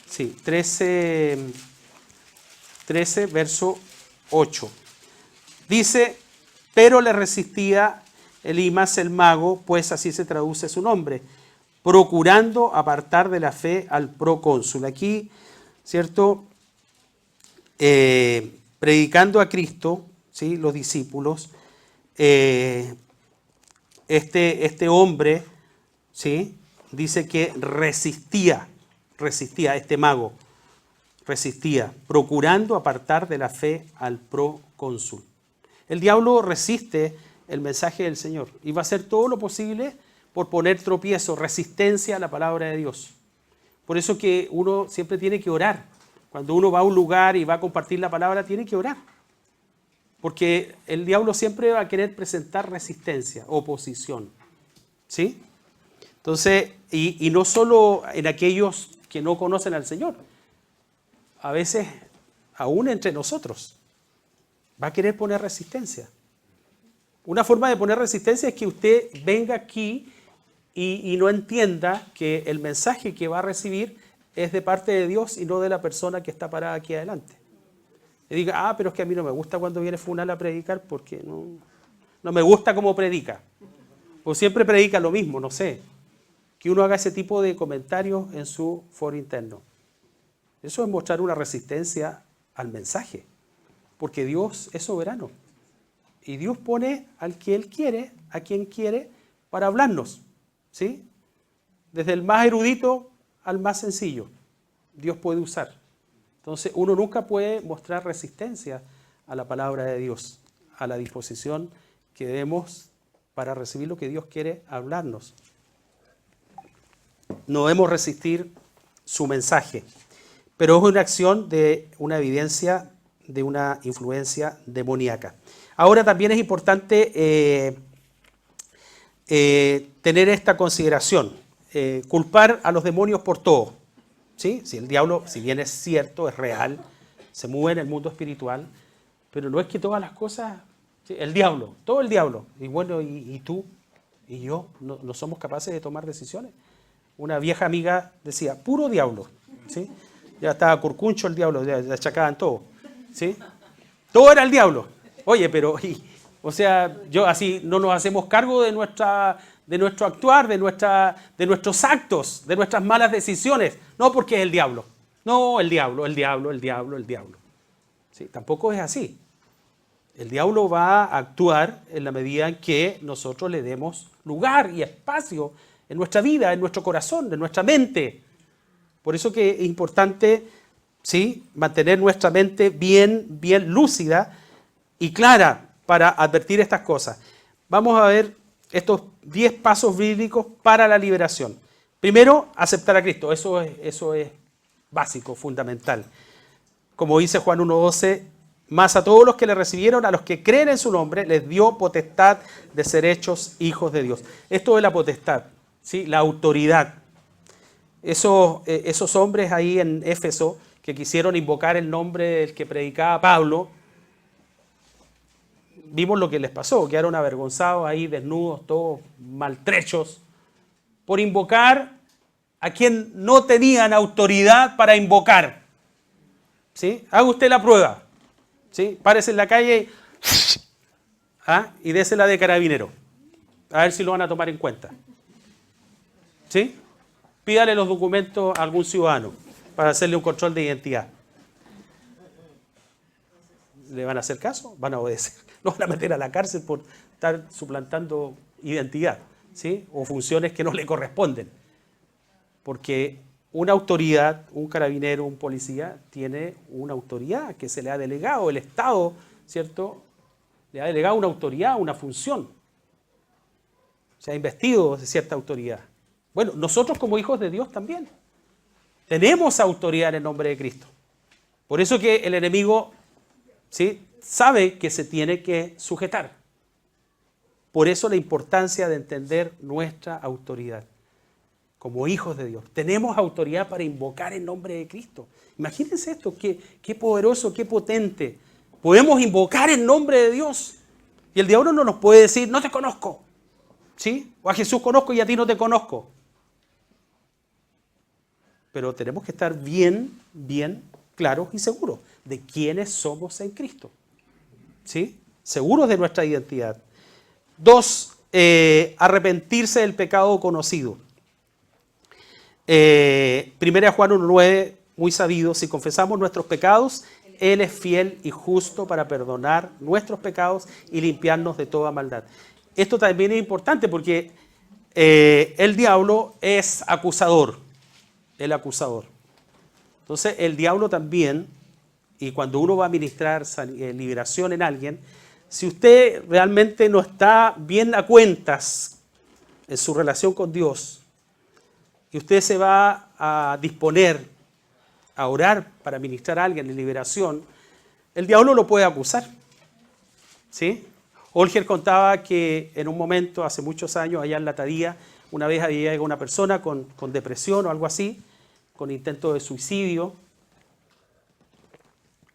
Sí, 13, verso 8. Dice, pero le resistía Elimas el mago, pues así se traduce su nombre, procurando apartar de la fe al procónsul. Aquí, ¿cierto? Predicando a Cristo, ¿sí? Los discípulos, este hombre, ¿sí? Dice que resistía este mago, resistía, procurando apartar de la fe al procónsul. El diablo resiste el mensaje del Señor y va a hacer todo lo posible por poner tropiezo, resistencia a la palabra de Dios. Por eso que uno siempre tiene que orar. Cuando uno va a un lugar y va a compartir la palabra, tiene que orar. Porque el diablo siempre va a querer presentar resistencia, oposición. ¿Sí? Entonces, y no solo en aquellos que no conocen al Señor, a veces aún entre nosotros va a querer poner resistencia. Una forma de poner resistencia es que usted venga aquí y no entienda que el mensaje que va a recibir es de parte de Dios y no de la persona que está parada aquí adelante. Y diga, pero es que a mí no me gusta cuando viene fulano a predicar porque no me gusta cómo predica. O siempre predica lo mismo, no sé. Que uno haga ese tipo de comentarios en su foro interno. Eso es mostrar una resistencia al mensaje, porque Dios es soberano. Y Dios pone al que Él quiere, a quien quiere, para hablarnos. ¿Sí? Desde el más erudito al más sencillo, Dios puede usar. Entonces, uno nunca puede mostrar resistencia a la palabra de Dios, a la disposición que demos para recibir lo que Dios quiere hablarnos. No debemos resistir su mensaje, pero es una acción de una evidencia de una influencia demoníaca. Ahora también es importante tener esta consideración, culpar a los demonios por todo. ¿Sí? Si el diablo, si bien es cierto, es real, se mueve en el mundo espiritual, pero no es que todas las cosas, ¿sí? El diablo, todo el diablo, y bueno, y tú y yo no somos capaces de tomar decisiones. Una vieja amiga decía, puro diablo, ¿sí? Ya estaba curcuncho el diablo, ya achacaban todo, ¿sí? Todo era el diablo. Oye, pero, o sea, yo así no nos hacemos cargo de nuestro actuar, de nuestros actos, de nuestras malas decisiones. No porque es el diablo. No, el diablo. ¿Sí? Tampoco es así. El diablo va a actuar en la medida en que nosotros le demos lugar y espacio en nuestra vida, en nuestro corazón, en nuestra mente. Por eso que es importante, ¿sí?, mantener nuestra mente bien lúcida y clara para advertir estas cosas. Vamos a ver estos 10 pasos bíblicos para la liberación. Primero, aceptar a Cristo. Eso es básico, fundamental. Como dice Juan 1:12, más a todos los que le recibieron, a los que creen en su nombre, les dio potestad de ser hechos hijos de Dios. Esto es la potestad, ¿sí?, la autoridad. Esos hombres ahí en Éfeso que quisieron invocar el nombre del que predicaba Pablo, vimos lo que les pasó, quedaron avergonzados ahí, desnudos, todos maltrechos, por invocar a quien no tenían autoridad para invocar. ¿Sí? Haga usted la prueba. ¿Sí? Párese en la calle y désela de carabinero. A ver si lo van a tomar en cuenta. ¿Sí? Pídale los documentos a algún ciudadano para hacerle un control de identidad. ¿Le van a hacer caso? Van a obedecer. Lo van a meter a la cárcel por estar suplantando identidad, ¿sí?, o funciones que no le corresponden. Porque una autoridad, un carabinero, un policía, tiene una autoridad que se le ha delegado, el Estado, ¿cierto? Le ha delegado una autoridad, una función. Se ha investido de cierta autoridad. Bueno, nosotros como hijos de Dios también tenemos autoridad en el nombre de Cristo. Por eso que el enemigo, ¿sí?, sabe que se tiene que sujetar. Por eso la importancia de entender nuestra autoridad como hijos de Dios. Tenemos autoridad para invocar el nombre de Cristo. Imagínense esto, qué poderoso, qué potente. Podemos invocar el nombre de Dios. Y el diablo no nos puede decir, no te conozco. ¿Sí? O a Jesús conozco y a ti no te conozco. Pero tenemos que estar bien claros y seguros de quiénes somos en Cristo. ¿Sí? Seguros de nuestra identidad. 2, arrepentirse del pecado conocido. 1 Juan 1:9, muy sabido, si confesamos nuestros pecados, Él es fiel y justo para perdonar nuestros pecados y limpiarnos de toda maldad. Esto también es importante porque el diablo es acusador, el acusador. Entonces el diablo también, y cuando uno va a ministrar liberación en alguien, si usted realmente no está bien a cuentas en su relación con Dios, y usted se va a disponer a orar para ministrar a alguien en liberación, el diablo lo puede acusar. ¿Sí? Olger contaba que en un momento, hace muchos años, allá en la Tadía, una vez había llegado una persona con depresión o algo así, con intento de suicidio,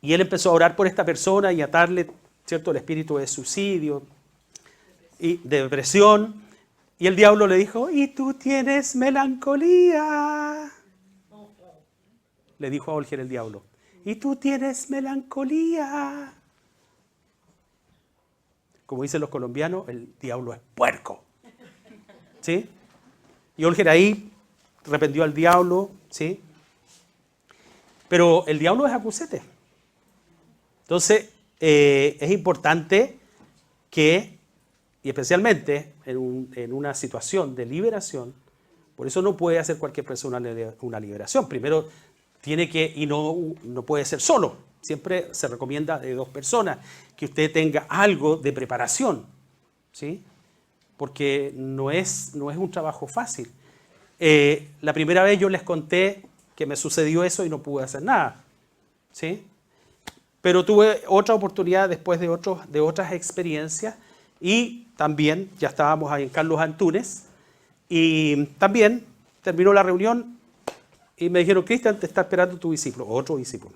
y él empezó a orar por esta persona y atarle, ¿cierto?, el espíritu de suicidio y de depresión, y el diablo le dijo, y tú tienes melancolía. Le dijo a Olger el diablo, y tú tienes melancolía. Como dicen los colombianos, el diablo es puerco. ¿Sí? Y Olger ahí reprendió al diablo, ¿sí? Pero el diablo es acusete. Entonces, es importante que, y especialmente en una situación de liberación, por eso no puede hacer cualquier persona una liberación. Primero, tiene que, y no puede ser solo. Siempre se recomienda de 2 personas, que usted tenga algo de preparación, ¿sí? Porque no es un trabajo fácil. La primera vez yo les conté que me sucedió eso y no pude hacer nada, ¿sí? Pero tuve otra oportunidad después de otras experiencias y también ya estábamos ahí en Carlos Antunes y también terminó la reunión y me dijeron, Cristian, te está esperando tu discípulo, otro discípulo.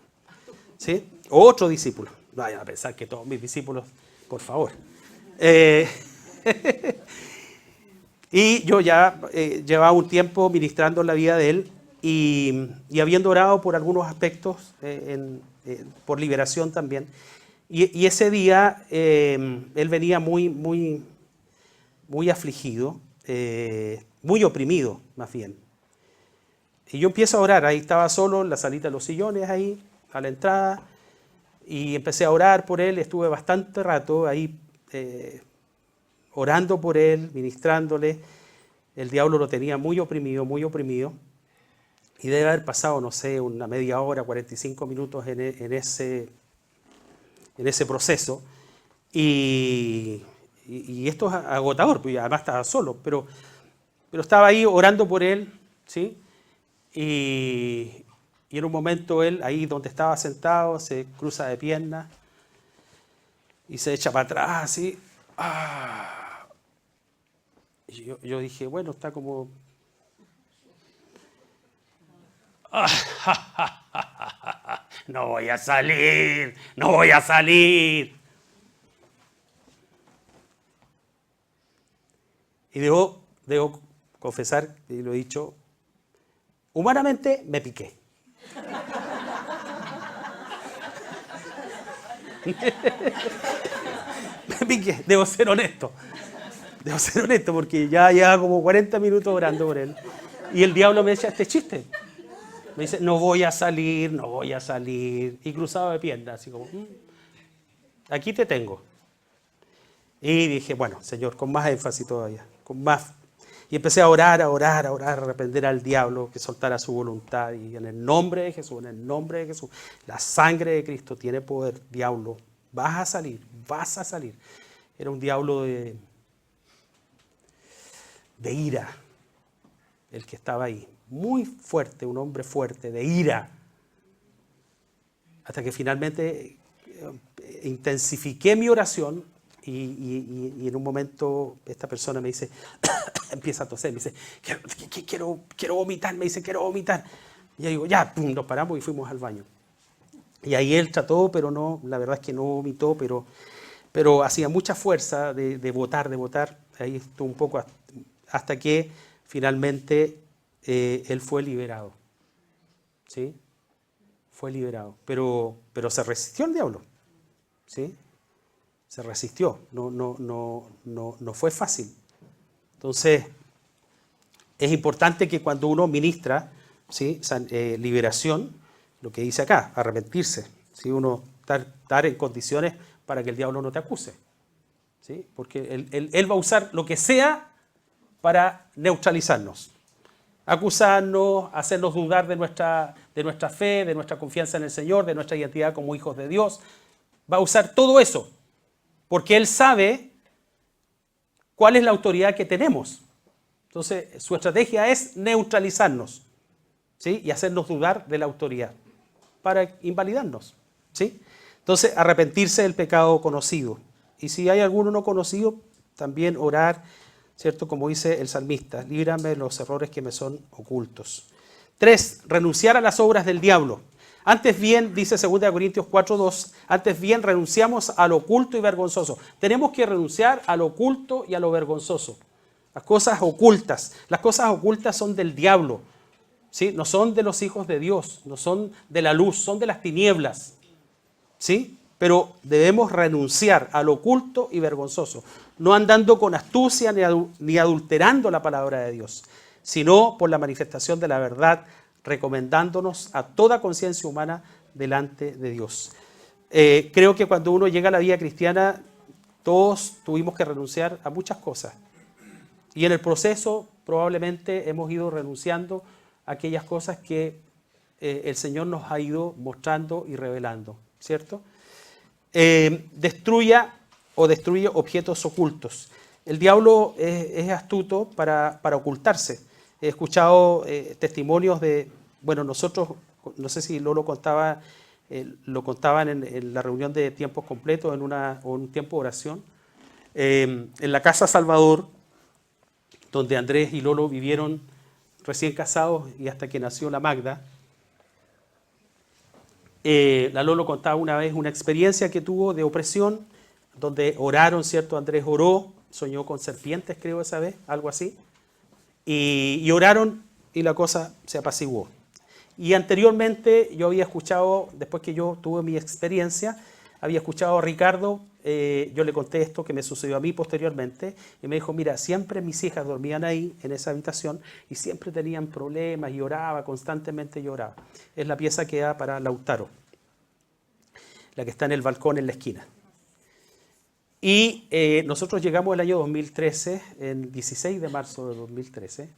¿Sí? Otro discípulo. No vayan a pensar que todos mis discípulos, por favor. Y yo ya llevaba un tiempo ministrando la vida de él y habiendo orado por algunos aspectos, por liberación también. Y ese día él venía muy afligido, muy oprimido más bien. Y yo empiezo a orar, ahí estaba solo en la salita de los sillones, ahí a la entrada, y empecé a orar por él, estuve bastante rato ahí orando por él, ministrándole. El diablo lo tenía muy oprimido, y debe haber pasado, no sé, una media hora, 45 minutos en ese proceso, y esto es agotador, porque además estaba solo, pero estaba ahí orando por él, ¿sí? Y en un momento él, ahí donde estaba sentado, se cruza de piernas y se echa para atrás, así. Y yo dije, bueno, está como... No voy a salir, no voy a salir. Y debo confesar, y lo he dicho, humanamente me piqué. Me piqué, debo ser honesto porque ya lleva como 40 minutos orando por él. Y el diablo me echa este chiste. Me dice, no voy a salir. Y cruzado de piernas, así como, aquí te tengo. Y dije, bueno, Señor, con más énfasis todavía, con más. Y empecé a orar, a reprender al diablo que soltara su voluntad. Y en el nombre de Jesús, en el nombre de Jesús, la sangre de Cristo tiene poder, diablo. Vas a salir, vas a salir. Era un diablo de ira, el que estaba ahí. Muy fuerte, un hombre fuerte, de ira. Hasta que finalmente intensifiqué mi oración y en un momento esta persona me dice, empieza a toser, me dice, quiero vomitar, me dice, quiero vomitar. Y yo digo, ya, pum, nos paramos y fuimos al baño. Y ahí él trató, pero no, la verdad es que no vomitó, pero hacía mucha fuerza de votar. Ahí estuvo un poco hasta que finalmente él fue liberado. ¿Sí? Fue liberado. Pero se resistió el diablo. ¿Sí? Se resistió. No fue fácil. Entonces, es importante que cuando uno ministra, ¿sí? Liberación, lo que dice acá, arrepentirse, ¿sí? Uno estar en condiciones para que el diablo no te acuse, ¿sí? Porque él va a usar lo que sea para neutralizarnos, acusarnos, hacernos dudar de nuestra fe, de nuestra confianza en el Señor, de nuestra identidad como hijos de Dios. Va a usar todo eso, porque Él sabe cuál es la autoridad que tenemos. Entonces, su estrategia es neutralizarnos, ¿sí? Y hacernos dudar de la autoridad para invalidarnos, ¿sí? Entonces, arrepentirse del pecado conocido. Y si hay alguno no conocido, también orar, ¿cierto? Como dice el salmista, líbrame de los errores que me son ocultos. 3, renunciar a las obras del diablo. Antes bien, dice 2 Corintios 4:2, antes bien renunciamos a lo oculto y vergonzoso. Tenemos que renunciar a lo oculto y a lo vergonzoso. Las cosas ocultas. Las cosas ocultas son del diablo, ¿sí? No son de los hijos de Dios, no son de la luz, son de las tinieblas, ¿sí? Pero debemos renunciar a lo oculto y vergonzoso, no andando con astucia ni adulterando la palabra de Dios, sino por la manifestación de la verdad, recomendándonos a toda conciencia humana delante de Dios. Creo que cuando uno llega a la vida cristiana, todos tuvimos que renunciar a muchas cosas. Y en el proceso probablemente hemos ido renunciando a aquellas cosas que el Señor nos ha ido mostrando y revelando, ¿cierto? Destruye objetos ocultos. El diablo es astuto para ocultarse. He escuchado testimonios de, bueno, nosotros, no sé si lo contaban en la reunión de tiempos completos, en un tiempo de oración, en la Casa Salvador, donde Andrés y Lolo vivieron recién casados y hasta que nació la Magda. La Lolo contaba una vez una experiencia que tuvo de opresión, donde oraron, ¿cierto? Andrés oró, soñó con serpientes, creo esa vez, algo así. Y oraron y la cosa se apaciguó. Y anteriormente yo había escuchado, después que yo tuve mi experiencia, había escuchado a Ricardo, yo le conté esto que me sucedió a mí posteriormente, y me dijo, mira, siempre mis hijas dormían ahí, en esa habitación, y siempre tenían problemas, lloraba, constantemente lloraba. Es la pieza que da para Lautaro, la que está en el balcón en la esquina. Y nosotros llegamos el año 2013, el 16 de marzo de 2013,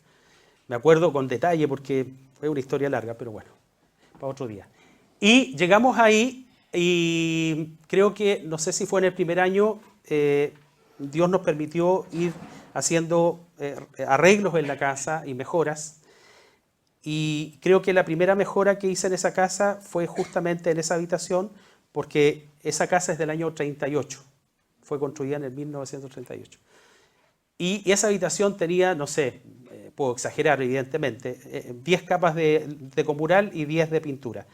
me acuerdo con detalle porque fue una historia larga, pero bueno, para otro día. Y llegamos ahí y creo que, no sé si fue en el primer año, Dios nos permitió ir haciendo arreglos en la casa y mejoras. Y creo que la primera mejora que hice en esa casa fue justamente en esa habitación, porque esa casa es del año 38, fue construida en el 1938. Y esa habitación tenía, no sé, puedo exagerar evidentemente, 10 capas de decomural y 10 de pintura.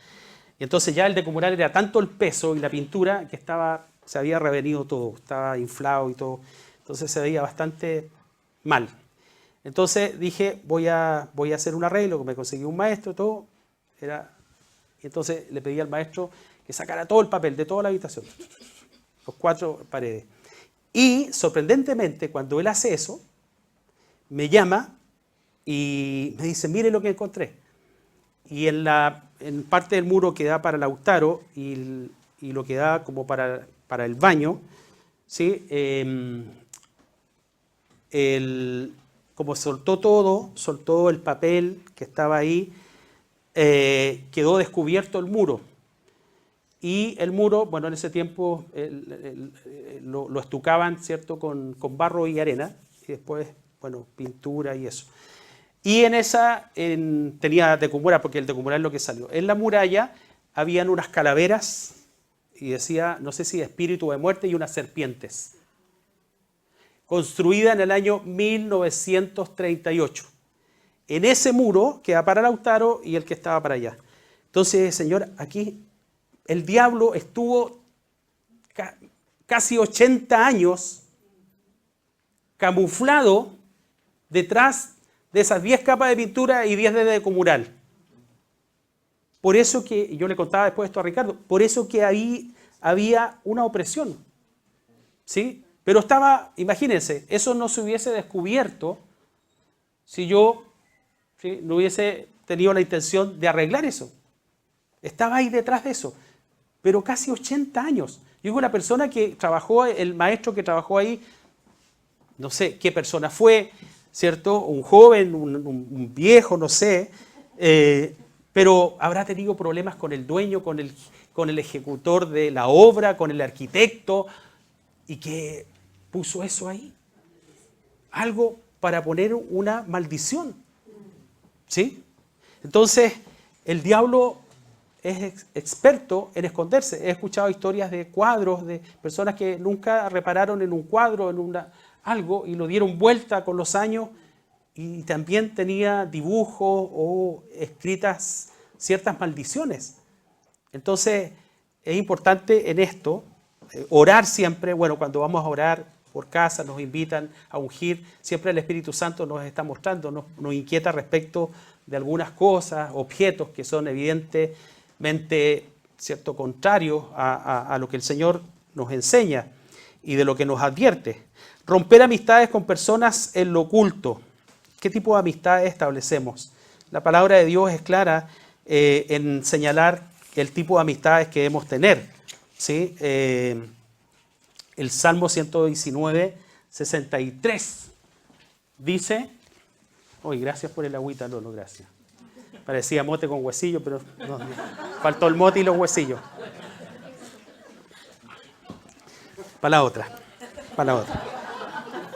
Y entonces ya el decomural era tanto el peso y la pintura que se había revenido todo, estaba inflado y todo. Entonces se veía bastante mal. Entonces dije, voy a hacer un arreglo, me conseguí un maestro, todo. Y entonces le pedí al maestro que sacara todo el papel de toda la habitación, los 4 paredes. Y sorprendentemente, cuando él hace eso, me llama y me dice, mire lo que encontré. Y en parte del muro que da para Lautaro y lo que da como para el baño, ¿sí? como soltó todo, soltó el papel que estaba ahí, quedó descubierto el muro. Y el muro, bueno, en ese tiempo lo estucaban, ¿cierto?, con barro y arena, y después, bueno, pintura y eso. Y en esa tenía decumural, porque el decumural es lo que salió. En la muralla habían unas calaveras, y decía, no sé si de espíritu de muerte, y unas serpientes. Construida en el año 1938. En ese muro que va para Lautaro y el que estaba para allá. Entonces, Señor, aquí el diablo estuvo casi 80 años camuflado detrás de esas 10 capas de pintura y 10 de decumural. Por eso que, yo le contaba después esto a Ricardo, por eso que ahí había una opresión. ¿Sí? Pero estaba, imagínense, eso no se hubiese descubierto si yo, ¿sí?, no hubiese tenido la intención de arreglar eso. Estaba ahí detrás de eso. Pero casi 80 años. Yo digo, la persona que trabajó, el maestro que trabajó ahí, no sé qué persona fue, ¿cierto? Un joven, un viejo, no sé, pero habrá tenido problemas con el dueño, con el ejecutor de la obra, con el arquitecto, y que puso eso ahí. Algo para poner una maldición. ¿Sí? Entonces, el diablo es experto en esconderse. He escuchado historias de cuadros, de personas que nunca repararon en un cuadro, en algo, y lo dieron vuelta con los años, y también tenía dibujos o escritas ciertas maldiciones. Entonces, es importante en esto, orar siempre. Bueno, cuando vamos a orar por casa, nos invitan a ungir, siempre el Espíritu Santo nos está mostrando, nos inquieta respecto de algunas cosas, objetos que son evidentemente, ¿cierto?, contrarios a lo que el Señor nos enseña y de lo que nos advierte. Romper amistades con personas en lo oculto. ¿Qué tipo de amistades establecemos? La palabra de Dios es clara en señalar el tipo de amistades que debemos tener. ¿Sí? El Salmo 119, 63 dice, gracias por el agüita, Lolo, gracias. Parecía mote con huesillo, pero no, faltó el mote y los huesillos. Para la otra.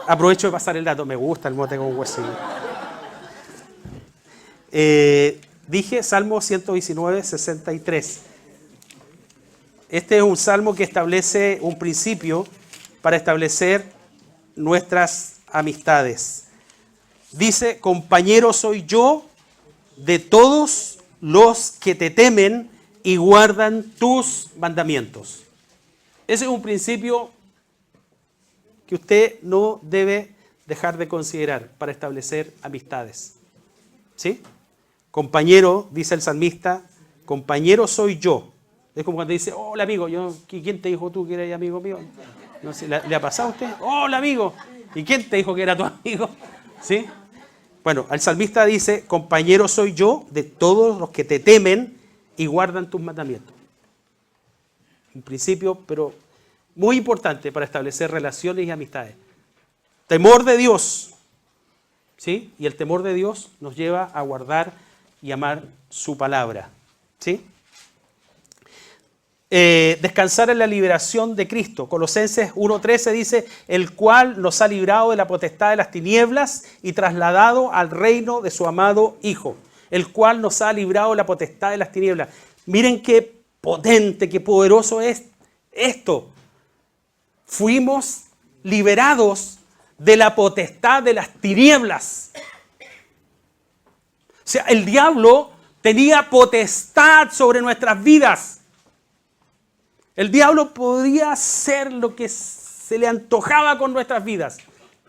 Aprovecho de pasar el dato, me gusta el mote con huesillo. Dije Salmo 119, 63. Este es un salmo que establece un principio para establecer nuestras amistades. Dice, compañero soy yo de todos los que te temen y guardan tus mandamientos. Ese es un principio que usted no debe dejar de considerar para establecer amistades. ¿Sí? Compañero, dice el salmista, compañero soy yo. Es como cuando dice, hola amigo, ¿quién te dijo tú que eres amigo mío? No sé, ¿le ha pasado a usted? Hola amigo, ¿y quién te dijo que era tu amigo? ¿Sí? Bueno, el salmista dice, compañero soy yo de todos los que te temen y guardan tus mandamientos. Un principio, pero muy importante para establecer relaciones y amistades. Temor de Dios. ¿Sí? Y el temor de Dios nos lleva a guardar y amar su palabra. ¿Sí? Descansar en la liberación de Cristo. Colosenses 1:13 dice, el cual nos ha librado de la potestad de las tinieblas y trasladado al reino de su amado Hijo. El cual nos ha librado de la potestad de las tinieblas. Miren qué potente, qué poderoso es esto. Fuimos liberados de la potestad de las tinieblas. O sea, el diablo tenía potestad sobre nuestras vidas. El diablo podría hacer lo que se le antojaba con nuestras vidas,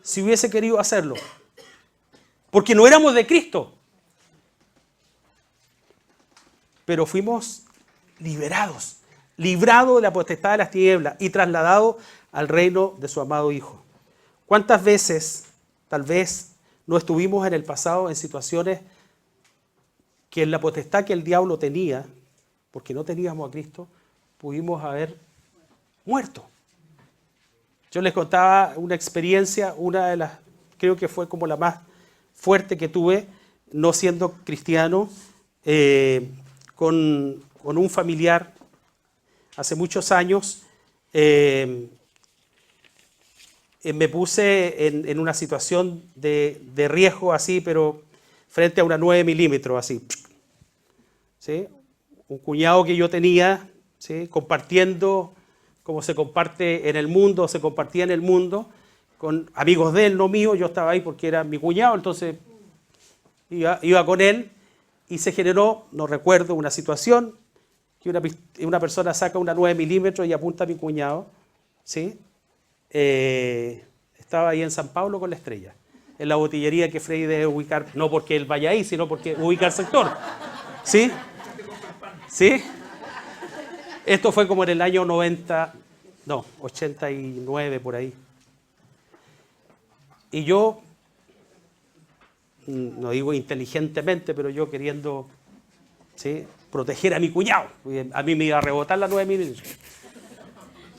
si hubiese querido hacerlo. Porque no éramos de Cristo. Pero fuimos librados de la potestad de las tinieblas y trasladados al reino de su amado Hijo. ¿Cuántas veces, tal vez, no estuvimos en el pasado en situaciones que en la potestad que el diablo tenía, porque no teníamos a Cristo, pudimos haber muerto? Yo les contaba una experiencia, una de las, creo que fue como la más fuerte que tuve, no siendo cristiano, con un familiar hace muchos años. Me puse en una situación de riesgo así, pero frente a una 9 milímetros así. ¿Sí? Un cuñado que yo tenía, ¿sí? Compartiendo como se comparte en el mundo, se compartía en el mundo, con amigos de él, no míos. Yo estaba ahí porque era mi cuñado, entonces iba con él y se generó, no recuerdo, una situación que una persona saca una 9 milímetros y apunta a mi cuñado, ¿sí? Estaba ahí en San Pablo con La Estrella, en la botillería que Freddy debe ubicar, no porque él vaya ahí, sino porque ubica el sector. ¿Sí? ¿Sí? Esto fue como en el año 89 por ahí. Y yo, no digo inteligentemente, pero yo queriendo, ¿sí?, proteger a mi cuñado, a mí me iba a rebotar la 9 milímetros.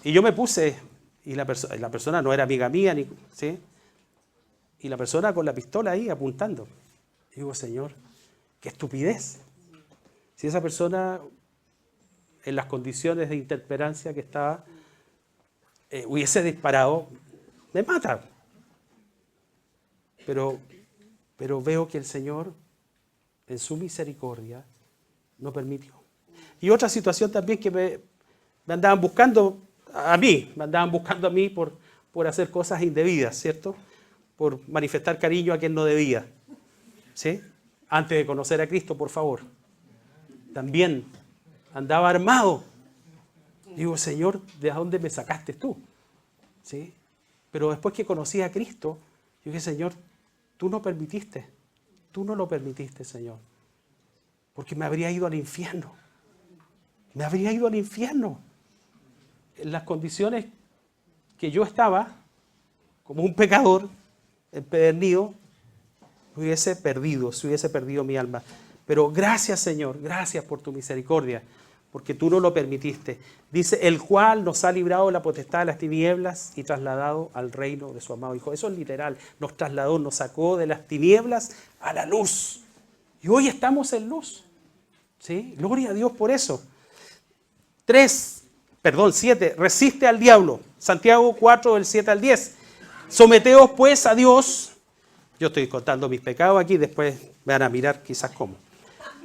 Y yo me puse, y la persona no era amiga mía, ¿sí? Y la persona con la pistola ahí apuntando. Y digo, Señor, qué estupidez. Si esa persona, en las condiciones de intemperancia que estaba, hubiese disparado, me mata. Pero veo que el Señor, en su misericordia, no permitió. Y otra situación también que me andaban buscando a mí, por hacer cosas indebidas, ¿cierto? Por manifestar cariño a quien no debía, ¿sí? Antes de conocer a Cristo, por favor. También andaba armado. Digo, Señor, ¿de dónde me sacaste tú? ¿Sí? Pero después que conocí a Cristo, yo dije, Señor, tú no lo permitiste, Señor, porque me habría ido al infierno. Me habría ido al infierno. En las condiciones que yo estaba, como un pecador empedernido, se hubiese perdido mi alma. Pero gracias, Señor, gracias por tu misericordia, porque tú no lo permitiste. Dice, el cual nos ha librado de la potestad de las tinieblas y trasladado al reino de su amado Hijo. Eso es literal, nos trasladó, nos sacó de las tinieblas a la luz. Y hoy estamos en luz. ¿Sí? Gloria a Dios por eso. 7, resiste al diablo. Santiago 4, del 7 al 10. Someteos pues a Dios. Yo estoy contando mis pecados aquí, después me van a mirar quizás cómo.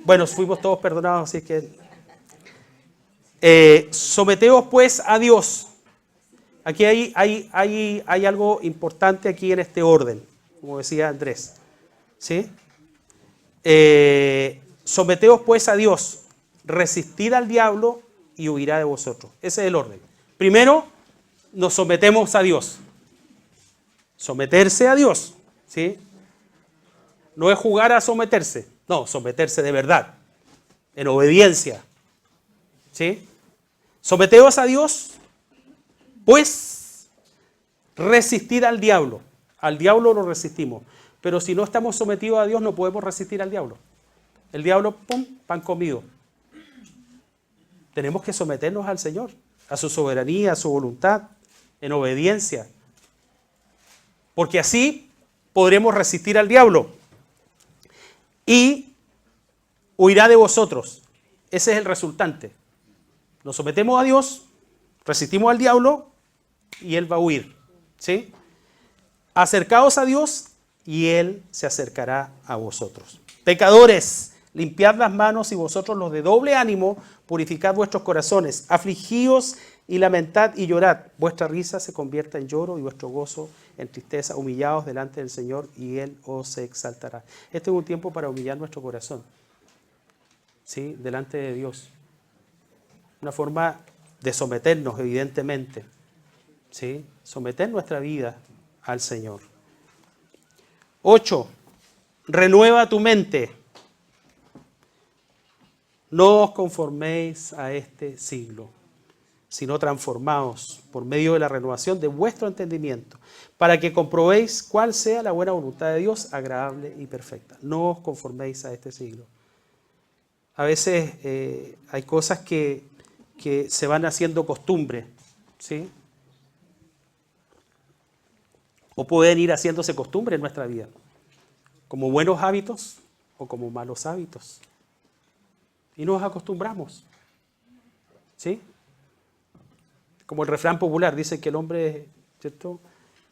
Bueno, fuimos todos perdonados, así que... someteos pues a Dios. Aquí hay algo importante aquí en este orden, como decía Andrés. ¿Sí? Someteos pues a Dios, resistid al diablo y huirá de vosotros. Ese es el orden. Primero, nos sometemos a Dios. Someterse a Dios, ¿sí? No es jugar a someterse, no, someterse de verdad, en obediencia, ¿sí? Someteos a Dios, pues resistid al diablo. Al diablo lo resistimos, pero si no estamos sometidos a Dios no podemos resistir al diablo. El diablo, pum, pan comido. Tenemos que someternos al Señor, a su soberanía, a su voluntad, en obediencia. Porque así podremos resistir al diablo. Y huirá de vosotros. Ese es el resultante. Nos sometemos a Dios, resistimos al diablo y Él va a huir. ¿Sí? Acercaos a Dios y Él se acercará a vosotros. Pecadores, limpiad las manos y vosotros los de doble ánimo, purificad vuestros corazones, afligíos y lamentad y llorad. Vuestra risa se convierta en lloro y vuestro gozo en tristeza. Humillaos delante del Señor y Él os exaltará. Este es un tiempo para humillar nuestro corazón, ¿sí?, delante de Dios. Una forma de someternos, evidentemente, ¿sí? Someter nuestra vida al Señor. 8. Renueva tu mente. No os conforméis a este siglo, sino transformaos por medio de la renovación de vuestro entendimiento, para que comprobéis cuál sea la buena voluntad de Dios, agradable y perfecta. No os conforméis a este siglo. A veces hay cosas que se van haciendo costumbre, ¿sí? O pueden ir haciéndose costumbre en nuestra vida. como buenos hábitos o como malos hábitos. Y nos acostumbramos. ¿Sí? Como el refrán popular dice que el hombre es, ¿cierto?,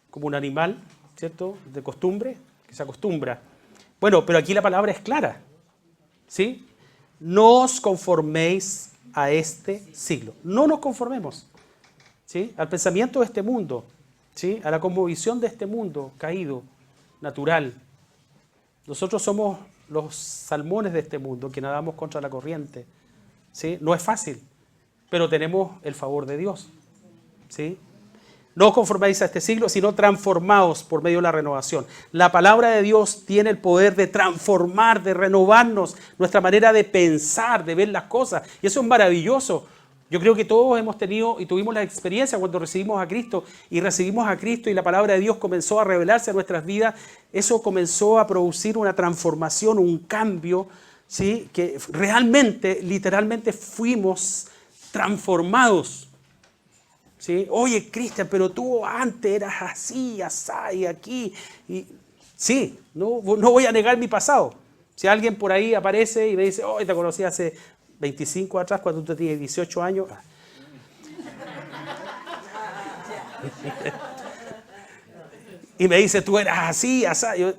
como un animal, ¿cierto?, de costumbre, que se acostumbra. Bueno, pero aquí la palabra es clara. ¿Sí? No os conforméis a este siglo. No nos conformemos, ¿sí?, al pensamiento de este mundo, ¿sí?, a la cosmovisión de este mundo caído, natural. Nosotros somos los salmones de este mundo que nadamos contra la corriente. ¿Sí? No es fácil, pero tenemos el favor de Dios. ¿Sí? No os conforméis a este siglo, sino transformaos por medio de la renovación. La palabra de Dios tiene el poder de transformar, de renovarnos nuestra manera de pensar, de ver las cosas. Y eso es maravilloso. Yo creo que todos hemos tenido y tuvimos la experiencia cuando recibimos a Cristo y la palabra de Dios comenzó a revelarse en nuestras vidas. Eso comenzó a producir una transformación, un cambio, ¿sí?, que realmente, literalmente fuimos transformados. ¿Sí? Oye, Cristian, pero tú antes eras así, asá y aquí. Y, sí, no voy a negar mi pasado. Si alguien por ahí aparece y me dice, oh, te conocí hace 25 atrás cuando tú tenías 18 años. Y me dice, tú eras así, asá. Yo,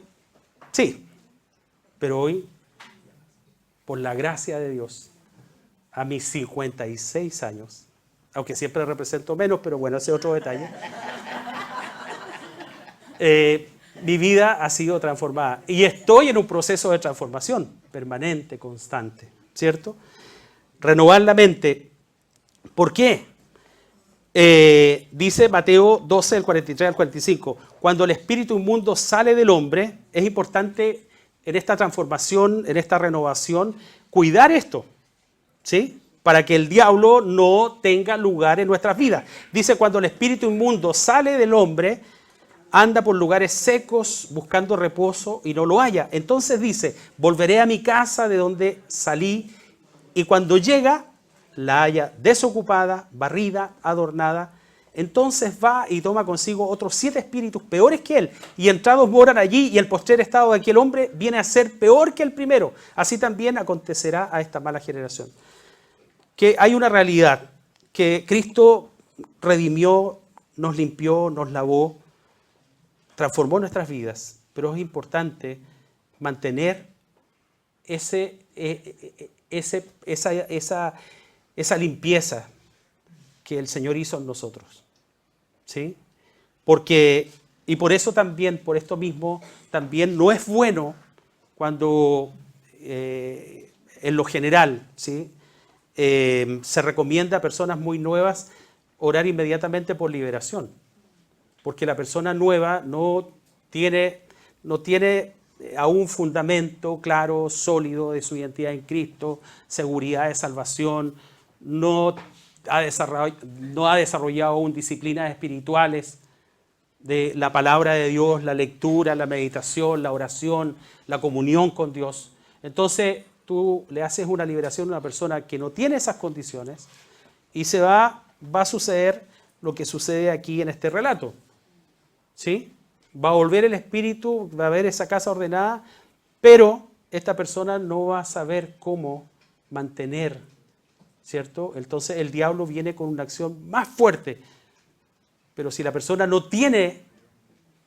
sí, pero hoy, por la gracia de Dios, a mis 56 años, aunque siempre represento menos, pero bueno, ese es otro detalle. Mi vida ha sido transformada y estoy en un proceso de transformación permanente, constante, ¿cierto? Renovar la mente. ¿Por qué? Dice Mateo 12, del 43 al 45, cuando el espíritu inmundo sale del hombre, es importante en esta transformación, en esta renovación, cuidar esto, ¿sí?, para que el diablo no tenga lugar en nuestras vidas. Dice, cuando el espíritu inmundo sale del hombre, anda por lugares secos buscando reposo y no lo halla. Entonces dice, volveré a mi casa de donde salí, y cuando llega, la halla desocupada, barrida, adornada. Entonces va y toma consigo otros 7 espíritus peores que él, y entrados moran allí, y el postrer estado de aquel hombre viene a ser peor que el primero. Así también acontecerá a esta mala generación. Que hay una realidad, que Cristo redimió, nos limpió, nos lavó, transformó nuestras vidas, pero es importante mantener esa limpieza que el Señor hizo en nosotros, ¿sí? Porque, y por eso también, por esto mismo, también no es bueno cuando en lo general, ¿sí?, se recomienda a personas muy nuevas orar inmediatamente por liberación, porque la persona nueva no tiene aún fundamento claro, sólido de su identidad en Cristo, seguridad de salvación, no ha desarrollado aún disciplinas espirituales de la palabra de Dios, la lectura, la meditación, la oración, la comunión con Dios. Entonces, tú le haces una liberación a una persona que no tiene esas condiciones y va a suceder lo que sucede aquí en este relato. ¿Sí? Va a volver el espíritu, va a haber esa casa ordenada, pero esta persona no va a saber cómo mantener, ¿cierto? Entonces el diablo viene con una acción más fuerte. Pero si la persona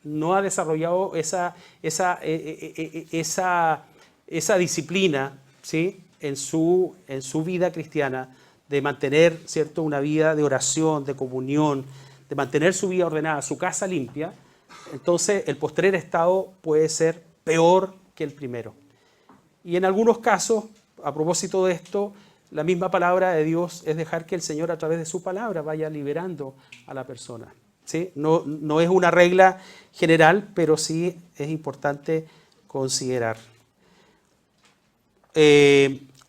no ha desarrollado esa disciplina, ¿sí?, en su vida cristiana, de mantener, ¿cierto?, una vida de oración, de comunión, de mantener su vida ordenada, su casa limpia, entonces el postrer estado puede ser peor que el primero. Y en algunos casos, a propósito de esto, la misma palabra de Dios es dejar que el Señor a través de su palabra vaya liberando a la persona, ¿sí? No es una regla general, pero sí es importante considerar.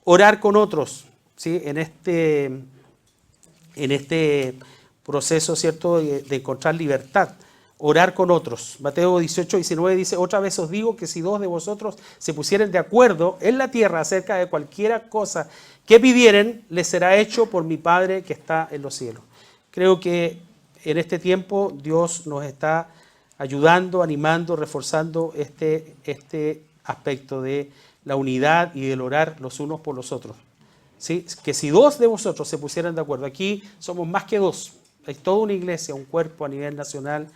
Orar con otros, ¿sí?, en este proceso, ¿cierto?, de encontrar libertad. Orar con otros. Mateo 18, 19 dice, otra vez os digo que si 2 de vosotros se pusieren de acuerdo en la tierra acerca de cualquiera cosa que pidieren, les será hecho por mi Padre que está en los cielos. Creo que en este tiempo Dios nos está ayudando, animando, reforzando este aspecto de la unidad y del orar los unos por los otros. ¿Sí? Que si dos de vosotros se pusieran de acuerdo, aquí somos más que dos, hay toda una iglesia, un cuerpo a nivel nacional.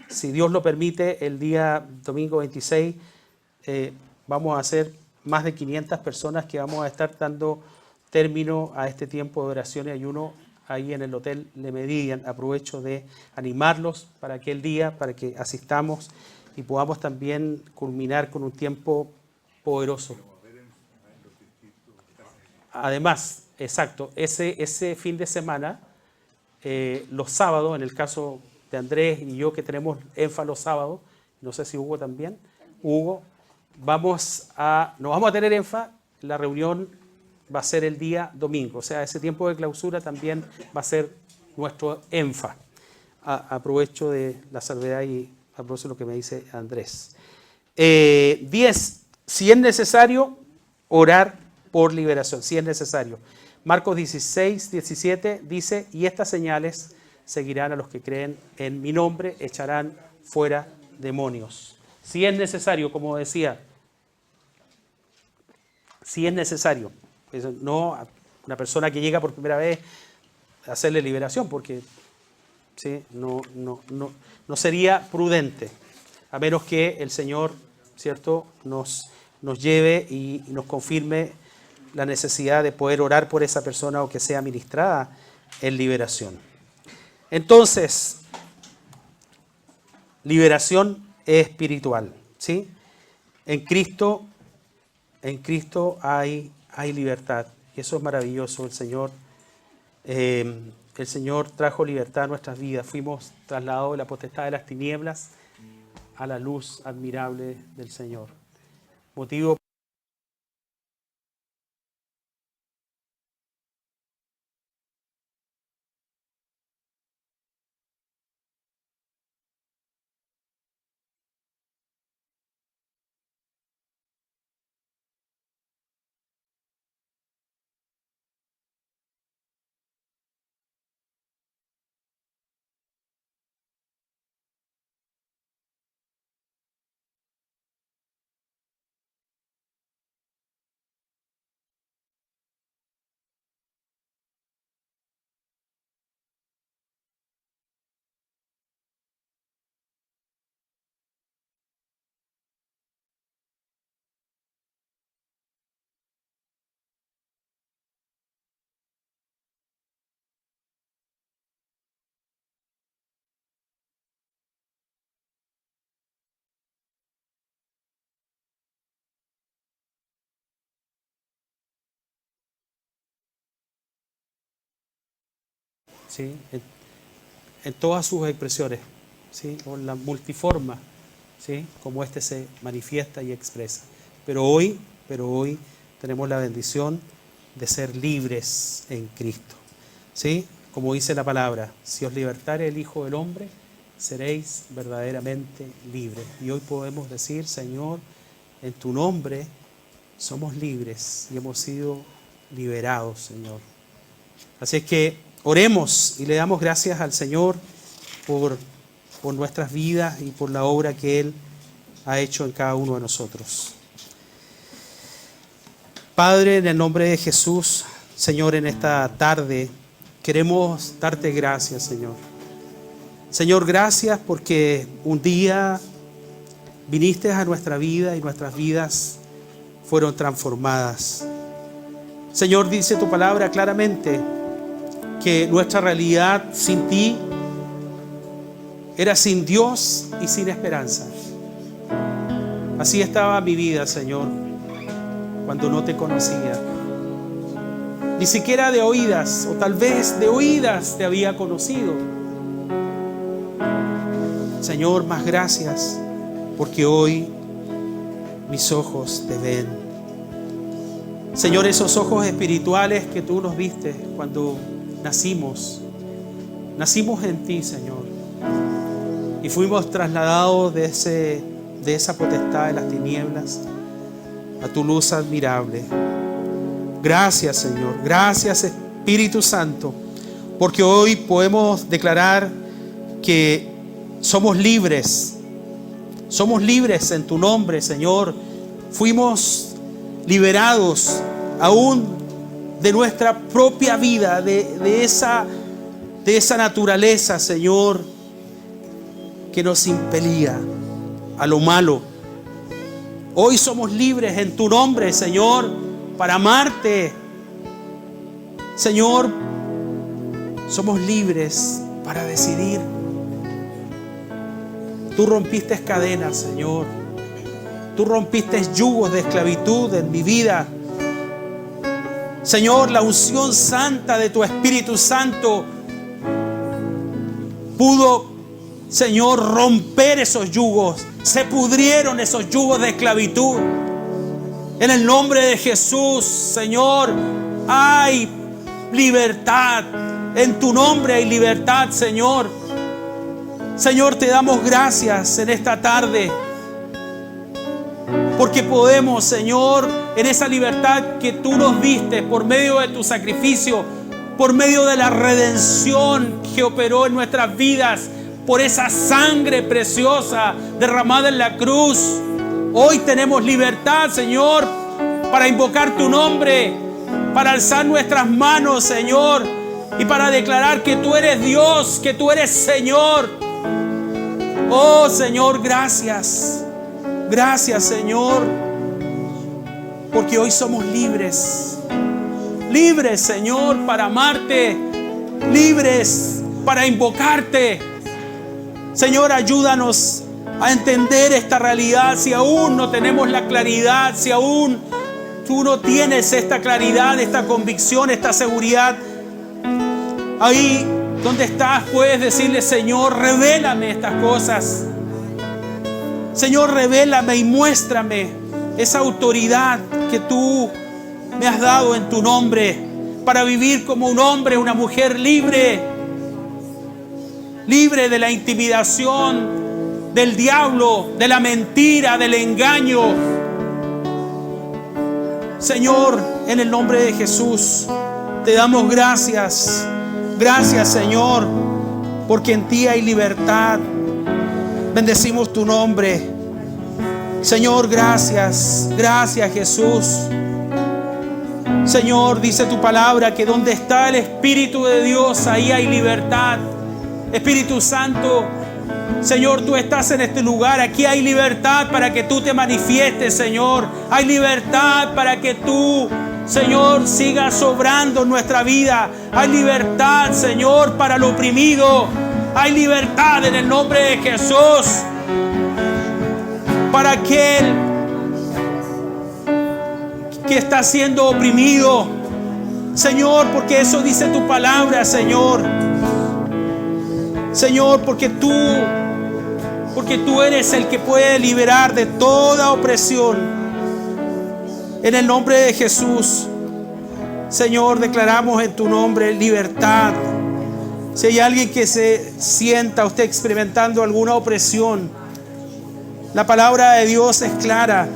Si Dios lo permite, el día domingo 26 vamos a ser más de 500 personas que vamos a estar dando término a este tiempo de oración y ayuno ahí en el Hotel Le Méridien. Aprovecho de animarlos para aquel día, para que asistamos y podamos también culminar con un tiempo poderoso. Además, exacto, ese fin de semana, los sábados, en el caso de Andrés y yo que tenemos ENFA los sábados, no sé si Hugo también, Hugo, nos vamos a tener ENFA, la reunión va a ser el día domingo, o sea, ese tiempo de clausura también va a ser nuestro ENFA. Aprovecho de la salvedad y aprovecho lo que me dice Andrés. 10, si es necesario, orar por liberación, si es necesario. Marcos 16, 17 dice, y estas señales seguirán a los que creen en mi nombre, echarán fuera demonios. Si es necesario, como decía, si es necesario. No a una persona que llega por primera vez a hacerle liberación, porque ¿sí? no sería prudente, a menos que el Señor, ¿cierto?, nos lleve y nos confirme la necesidad de poder orar por esa persona o que sea ministrada en liberación. Entonces, liberación espiritual, ¿sí? En Cristo hay libertad. Y eso es maravilloso. El Señor trajo libertad a nuestras vidas. Fuimos trasladados de la potestad de las tinieblas a la luz admirable del Señor. Motivo ¿sí? En todas sus expresiones, ¿sí? O la multiforma, ¿sí? Como este se manifiesta y expresa. Pero hoy tenemos la bendición de ser libres en Cristo, ¿sí? Como dice la palabra, si os libertare el Hijo del Hombre, seréis verdaderamente libres. Y hoy podemos decir, Señor, en tu nombre somos libres y hemos sido liberados, Señor. Así es que oremos y le damos gracias al Señor por nuestras vidas y por la obra que Él ha hecho en cada uno de nosotros. Padre, en el nombre de Jesús, Señor, en esta tarde queremos darte gracias, Señor. Señor, gracias porque un día viniste a nuestra vida y nuestras vidas fueron transformadas. Señor, dice tu palabra claramente que nuestra realidad sin ti era sin Dios y sin esperanza. Así estaba mi vida, Señor, cuando no te conocía. Ni siquiera de oídas, o tal vez de oídas te había conocido. Señor, más gracias, porque hoy mis ojos te ven. Señor, esos ojos espirituales que tú nos diste cuando nacimos en ti, Señor, y fuimos trasladados de esa potestad de las tinieblas a tu luz admirable. Gracias, Señor, gracias, Espíritu Santo, porque hoy podemos declarar que somos libres en tu nombre, Señor, fuimos liberados aún de nuestra propia vida, de esa naturaleza, Señor, que nos impelía a lo malo. Hoy somos libres en tu nombre, Señor, para amarte. Señor, somos libres para decidir. Tú rompiste cadenas, Señor. Tú rompiste yugos de esclavitud en mi vida. Señor, la unción santa de tu Espíritu Santo pudo, Señor, romper esos yugos. Se pudrieron esos yugos de esclavitud. En el nombre de Jesús, Señor, hay libertad. En tu nombre hay libertad, Señor. Señor, te damos gracias en esta tarde, porque podemos, Señor, en esa libertad que tú nos diste por medio de tu sacrificio, por medio de la redención que operó en nuestras vidas, por esa sangre preciosa derramada en la cruz. Hoy tenemos libertad, Señor, para invocar tu nombre, para alzar nuestras manos, Señor, y para declarar que tú eres Dios, que tú eres Señor. Oh, Señor, gracias. Gracias, Señor, porque hoy somos libres. Libres, Señor, para amarte. Libres para invocarte. Señor, ayúdanos a entender esta realidad. Si aún no tenemos la claridad, si aún tú no tienes esta claridad, esta convicción, esta seguridad, ahí donde estás puedes decirle: Señor, revélame estas cosas. Señor, revélame y muéstrame esa autoridad que tú me has dado en tu nombre para vivir como un hombre, una mujer libre, libre de la intimidación del diablo, de la mentira, del engaño. Señor, en el nombre de Jesús, te damos gracias. Gracias, Señor, porque en ti hay libertad. Bendecimos tu nombre. Señor, gracias. Gracias, Jesús. Señor, dice tu palabra que donde está el Espíritu de Dios, ahí hay libertad. Espíritu Santo, Señor, tú estás en este lugar. Aquí hay libertad para que tú te manifiestes, Señor. Hay libertad para que tú, Señor, sigas obrando en nuestra vida. Hay libertad, Señor, para el oprimido. Hay libertad en el nombre de Jesús para aquel que está siendo oprimido, Señor, porque eso dice tu palabra, Señor. Señor, porque tú eres el que puede liberar de toda opresión. En el nombre de Jesús, Señor, declaramos en tu nombre libertad. Si hay alguien que se sienta usted experimentando alguna opresión, la palabra de Dios es clara.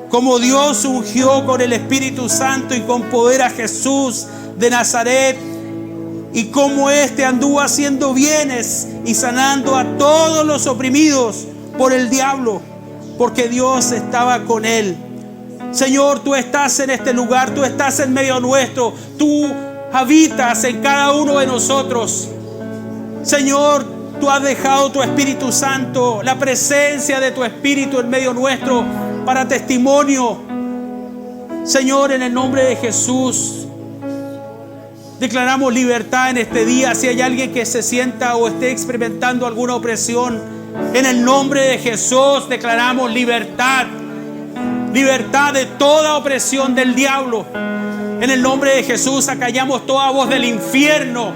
Como Dios ungió con el Espíritu Santo y con poder a Jesús de Nazaret, y como éste anduvo haciendo bienes y sanando a todos los oprimidos por el diablo, porque Dios estaba con él. Señor, tú estás en este lugar, tú estás en medio nuestro, tú habitas en cada uno de nosotros. Señor, tú has dejado tu Espíritu Santo, la presencia de tu Espíritu en medio nuestro para testimonio. Señor, en el nombre de Jesús, declaramos libertad en este día. Si hay alguien que se sienta o esté experimentando alguna opresión, en el nombre de Jesús declaramos libertad. Libertad de toda opresión del diablo. En el nombre de Jesús acallamos toda voz del infierno,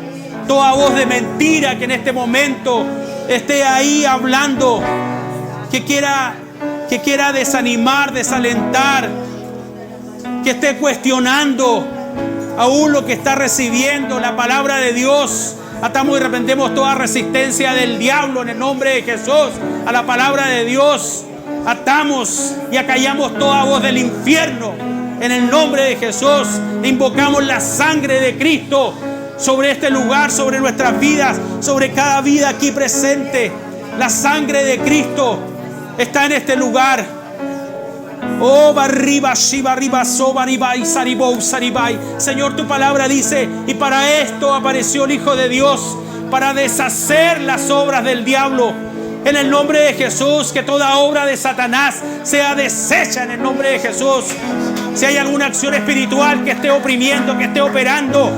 toda voz de mentira que en este momento esté ahí hablando, que quiera desanimar, desalentar, que esté cuestionando aún lo que está recibiendo la palabra de Dios. Atamos y reprendemos toda resistencia del diablo en el nombre de Jesús a la palabra de Dios. Atamos y acallamos toda voz del infierno en el nombre de Jesús. Invocamos la sangre de Cristo sobre este lugar, sobre nuestras vidas, sobre cada vida aquí presente. La sangre de Cristo está en este lugar. Oh, barriba, shiba, riba, soba, ribai, saribou, saribai. Señor, tu palabra dice, y para esto apareció el Hijo de Dios, para deshacer las obras del diablo. En el nombre de Jesús, que toda obra de Satanás sea deshecha en el nombre de Jesús. Si hay alguna acción espiritual que esté oprimiendo, que esté operando,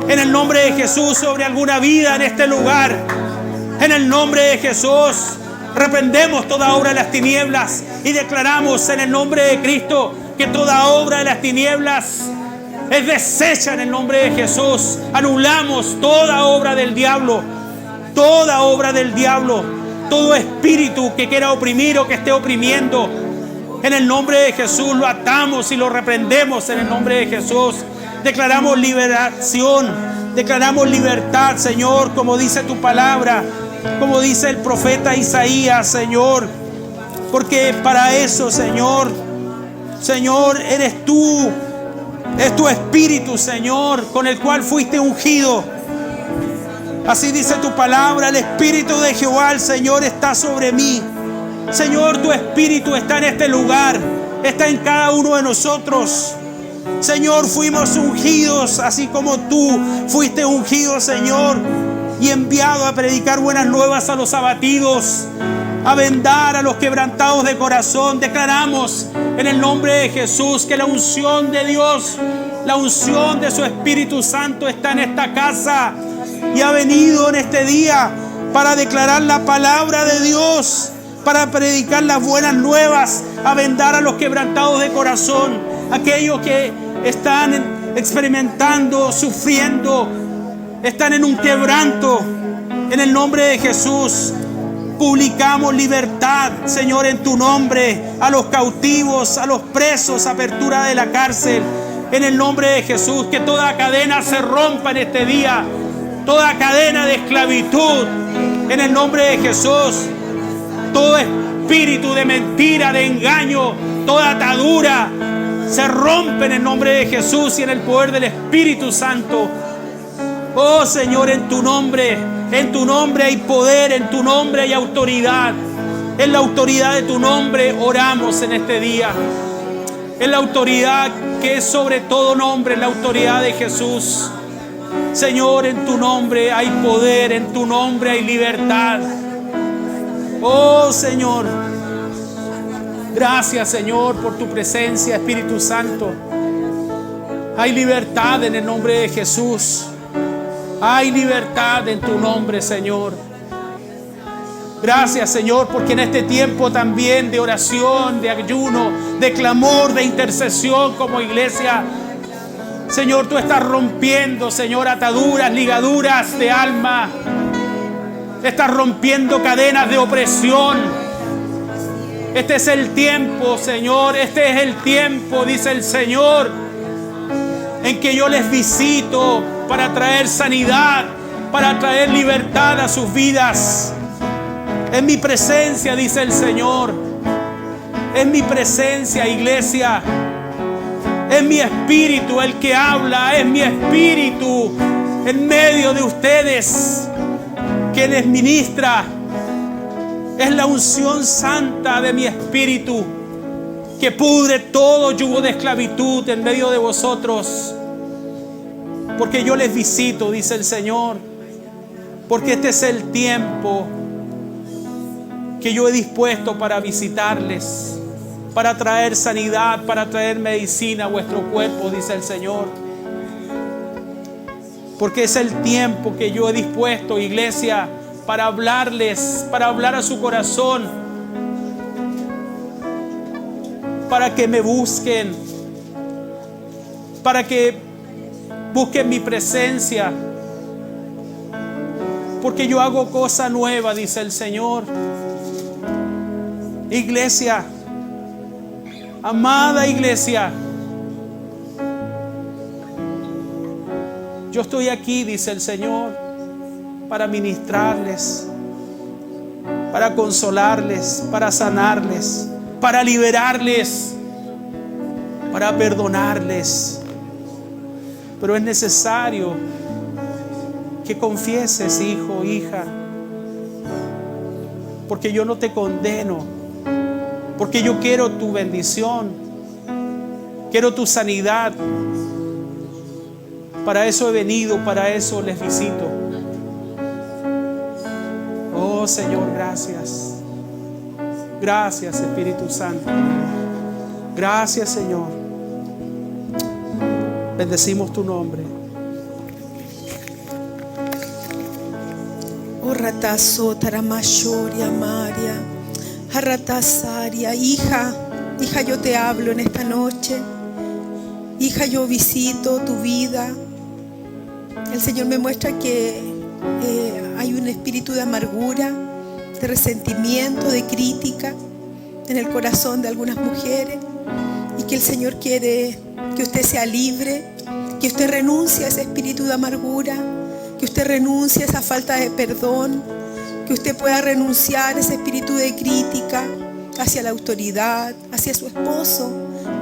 en el nombre de Jesús, sobre alguna vida en este lugar, en el nombre de Jesús, reprendemos toda obra de las tinieblas y declaramos en el nombre de Cristo que toda obra de las tinieblas es deshecha en el nombre de Jesús. Anulamos toda obra del diablo, toda obra del diablo, todo espíritu que quiera oprimir o que esté oprimiendo. En el nombre de Jesús lo atamos y lo reprendemos en el nombre de Jesús. Declaramos liberación, declaramos libertad, Señor, como dice tu palabra, como dice el profeta Isaías, Señor. Porque para eso, Señor, eres tú, es tu espíritu, Señor, con el cual fuiste ungido. Así dice tu palabra, el espíritu de Jehová, el Señor, está sobre mí. Señor, tu espíritu está en este lugar, está en cada uno de nosotros. Señor, fuimos ungidos, así como tú fuiste ungido, Señor, y enviado a predicar buenas nuevas a los abatidos, a vendar a los quebrantados de corazón. Declaramos en el nombre de Jesús que la unción de Dios, la unción de su Espíritu Santo está en esta casa y ha venido en este día para declarar la palabra de Dios, para predicar las buenas nuevas, a vendar a los quebrantados de corazón, aquellos que están experimentando, sufriendo, están en un quebranto. En el nombre de Jesús publicamos libertad, Señor, en tu nombre, a los cautivos, a los presos, apertura de la cárcel. En el nombre de Jesús, que toda cadena se rompa en este día, toda cadena de esclavitud, en el nombre de Jesús. Todo espíritu de mentira, de engaño, toda atadura se rompe en el nombre de Jesús y en el poder del Espíritu Santo. Oh Señor, en tu nombre hay poder, en tu nombre hay autoridad. En la autoridad de tu nombre oramos en este día. En la autoridad que es sobre todo nombre, en la autoridad de Jesús. Señor, en tu nombre hay poder, en tu nombre hay libertad. Oh Señor, gracias, Señor, por tu presencia, Espíritu Santo. Hay libertad en el nombre de Jesús. Hay libertad en tu nombre, Señor. Gracias, Señor, porque en este tiempo también de oración, de ayuno, de clamor, de intercesión como iglesia, Señor, tú estás rompiendo, Señor, ataduras, ligaduras de alma. Estás rompiendo cadenas de opresión. Este es el tiempo, Señor. Este es el tiempo, dice el Señor, en que yo les visito para traer sanidad, para traer libertad a sus vidas. En mi presencia, dice el Señor. En mi presencia, iglesia. Es mi espíritu el que habla. Es mi espíritu en medio de ustedes que les ministra. Es la unción santa de mi espíritu que pudre todo yugo de esclavitud en medio de vosotros. Porque yo les visito, dice el Señor. Porque este es el tiempo que yo he dispuesto para visitarles, para traer sanidad, para traer medicina a vuestro cuerpo, dice el Señor. Porque es el tiempo que yo he dispuesto, iglesia, para hablarles, para hablar a su corazón, para que me busquen, para que busquen mi presencia, porque yo hago cosa nueva, dice el Señor. Iglesia, amada iglesia, yo estoy aquí, dice el Señor, para ministrarles, para consolarles, para sanarles, para liberarles, para perdonarles. Pero es necesario que confieses, hijo, hija, porque yo no te condeno, porque yo quiero tu bendición, quiero tu sanidad. Para eso he venido, para eso les visito. Oh Señor, gracias. Gracias, Espíritu Santo. Gracias, Señor. Bendecimos tu nombre. Oratazo taramashoria María, Haratasaria, hija, yo te hablo en esta noche. Hija, yo visito tu vida. El Señor me muestra que hay un espíritu de amargura, de resentimiento, de crítica en el corazón de algunas mujeres, y que el Señor quiere que usted sea libre, que usted renuncie a ese espíritu de amargura, que usted renuncie a esa falta de perdón, que usted pueda renunciar a ese espíritu de crítica hacia la autoridad, hacia su esposo,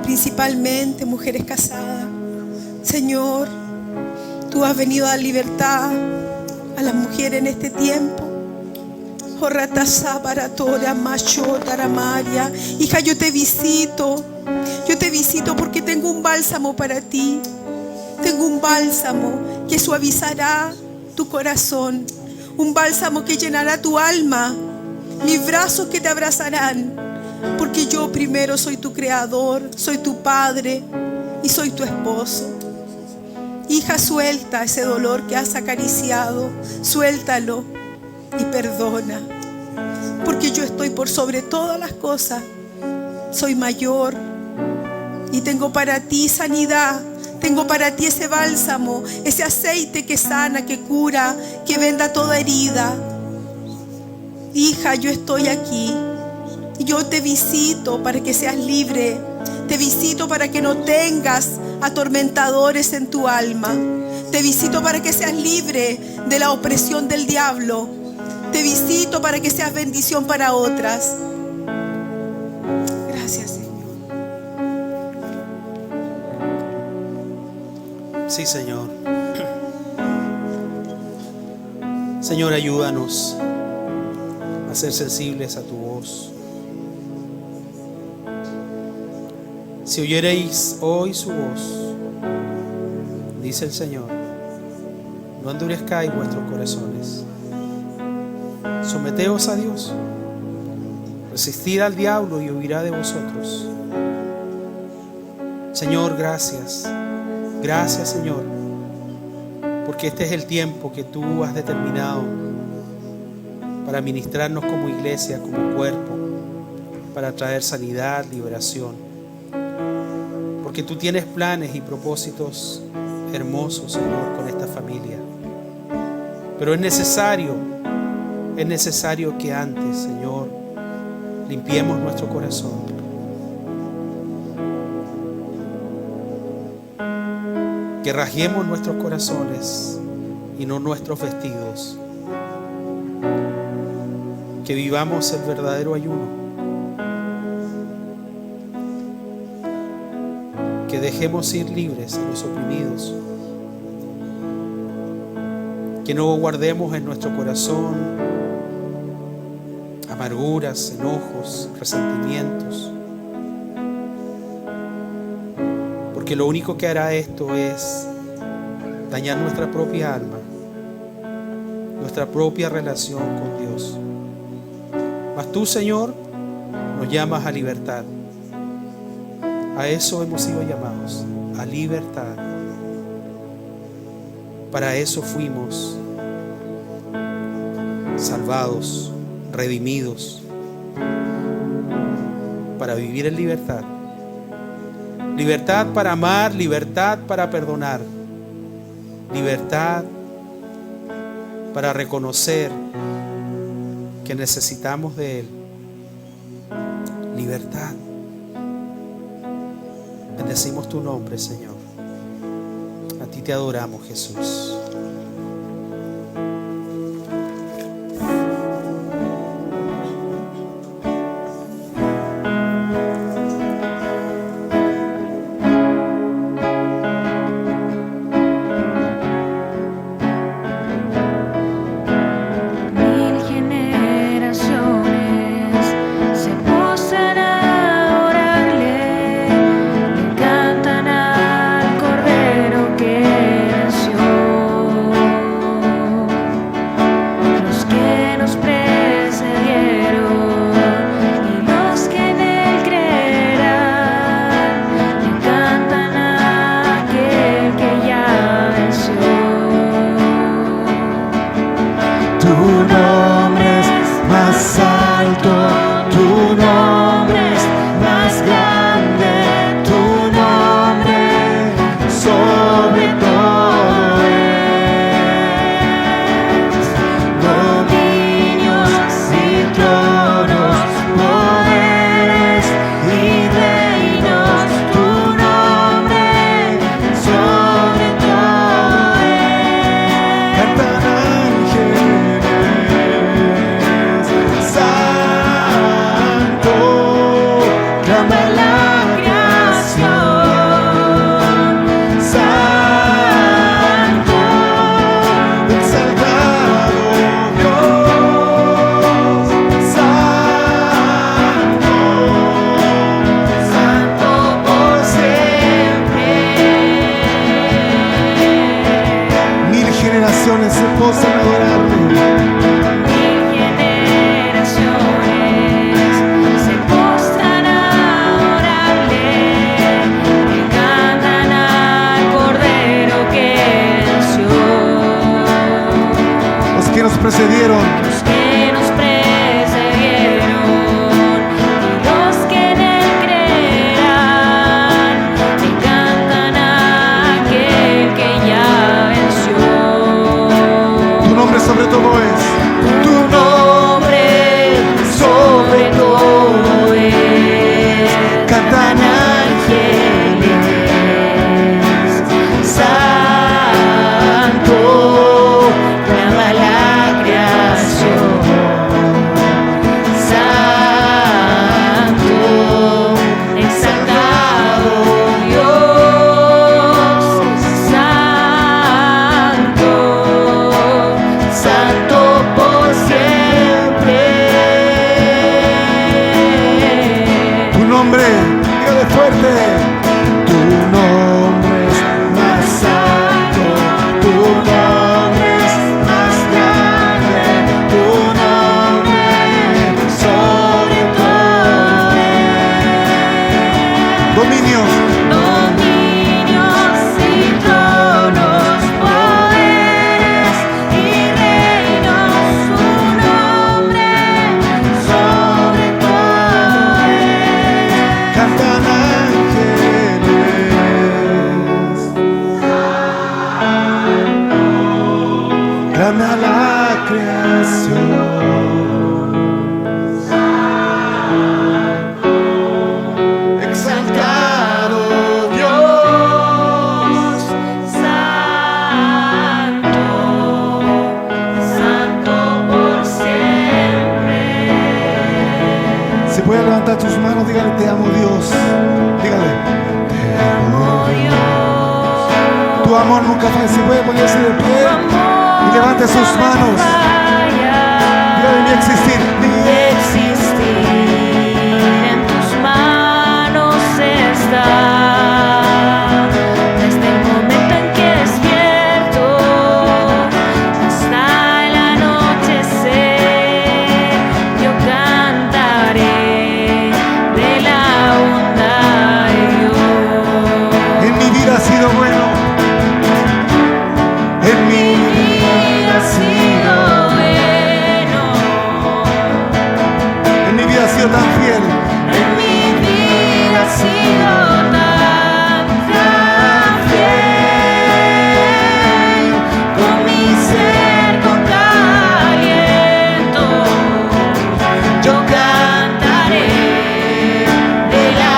principalmente mujeres casadas. Señor, tú has venido a dar libertad a las mujeres en este tiempo. Hija, yo te visito porque tengo un bálsamo para ti. Tengo un bálsamo que suavizará tu corazón, un bálsamo que llenará tu alma, mis brazos que te abrazarán, porque yo primero soy tu creador, soy tu padre y soy tu esposo. Hija, suelta ese dolor que has acariciado, suéltalo y perdona, porque yo estoy por sobre todas las cosas, soy mayor y tengo para ti sanidad, tengo para ti ese bálsamo, ese aceite que sana, que cura, que venda toda herida. Hija, yo estoy aquí, yo te visito para que seas libre, te visito para que no tengas atormentadores en tu alma, te visito para que seas libre de la opresión del diablo, te visito para que seas bendición para otras. Gracias, Señor. Sí, Señor. Señor, ayúdanos a ser sensibles a tu voz. Si oyereis hoy su voz, dice el Señor, no endurezcáis vuestros corazones. Someteos a Dios, resistid al diablo y huirá de vosotros. Señor, gracias. Gracias, Señor, porque este es el tiempo que tú has determinado para ministrarnos como iglesia, como cuerpo, para traer sanidad, liberación. Porque tú tienes planes y propósitos hermosos, Señor, con esta familia. Pero es necesario que antes, Señor, limpiemos nuestro corazón. Que rasguemos nuestros corazones y no nuestros vestidos. Que vivamos el verdadero ayuno. Que dejemos ir libres a los oprimidos. Que no guardemos en nuestro corazón amarguras, enojos, resentimientos. Porque lo único que hará esto es dañar nuestra propia alma, nuestra propia relación con Dios. Mas tú, Señor, nos llamas a libertad. A eso hemos sido llamados, a libertad. Para eso fuimos salvados, redimidos, para vivir en libertad. Libertad para amar, libertad para perdonar, libertad para reconocer que necesitamos de Él. Libertad. Bendecimos tu nombre, Señor. A ti te adoramos, Jesús. Mil generaciones se postrarán alto, tu nombre es más grande, tu nombre sobre todo es. Dominios y tronos, poderes y reinos, tu nombre sobre todo es. Cantan ángeles, santo, clama la creación, santo, exaltado Dios, santo, santo por siempre. 1000 generaciones se posan a adorarle. 1000 generaciones se postran a adorarle, le cantan al Cordero que venció. Los que nos precedieron, Los que nos precedieron y los que en él creerán, le cantan a aquel que ya venció. tu nombre sobre todo es. Tu nombre sobre todo es. Cantan ángeles, santo, clama la creación, santo, exaltado Dios, santo, santo por siempre. Tu nombre, dígale fuerte. Tu nombre es más alto, tu nombre es más grande, tu nombre sobre todo es. Dominios, Dominios y tronos, poderes y reinos, su nombre sobre todo es. cantan ángeles, clama la creación. Exaltado Dios, Santo, santo por siempre. si puede levantar tus manos, dígale te amo Dios, dígale te amo. Dios, Tu amor nunca falla. Si puede ponerse de pie y levante sus manos, dígale mi existir, existir en tus manos está. Desde el momento en que despierto hasta el anochecer, yo cantaré de la bondad de Dios. en mi vida ha sido bueno, en mi vida ha sido bueno, en mi vida ha sido tan fiel. en mi vida ha sido tan fiel, con mi ser, con cada aliento, yo cantaré de la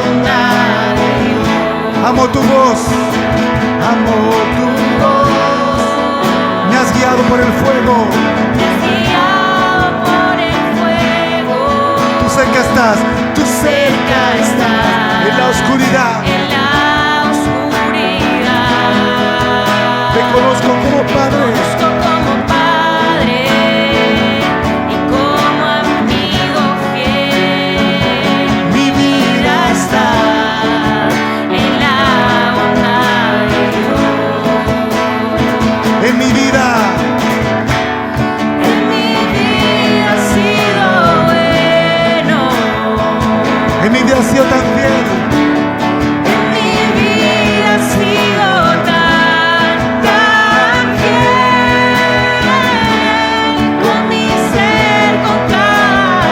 bondad de Dios. Amo tu voz, amo tu voz, me has guiado por el fuego, Me has guiado por el fuego, tú cerca estás, tú cerca estás en la oscuridad, en la oscuridad. te conozco como Padre, Conozco como Padre y como amigo fiel. mi vida Está en la bondad de Dios. en mi vida, En mi vida ha sido bueno, en mi vida ha sido tan fiel. en mi vida ha sido tan fiel, con mi ser, con cada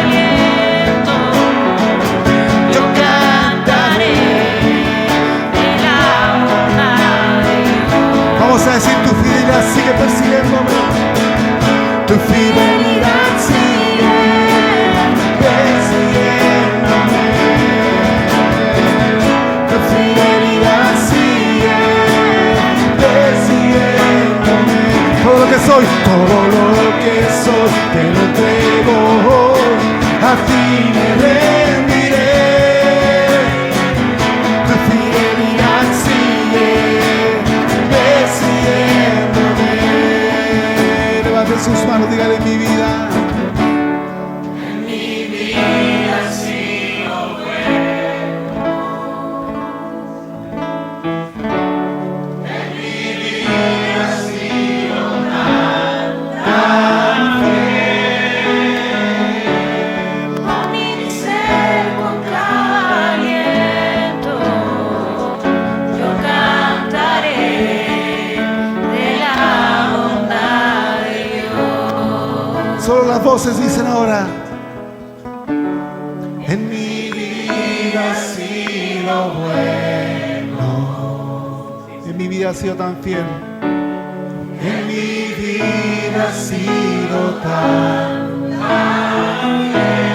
ti me rendiré. Tu fidelidad sigue persiguiéndome. Levante sus manos, dígale: en mi vida. Solo las voces dicen ahora: en mi vida has sido bueno, en mi vida has sido tan fiel, en mi vida has sido tan fiel.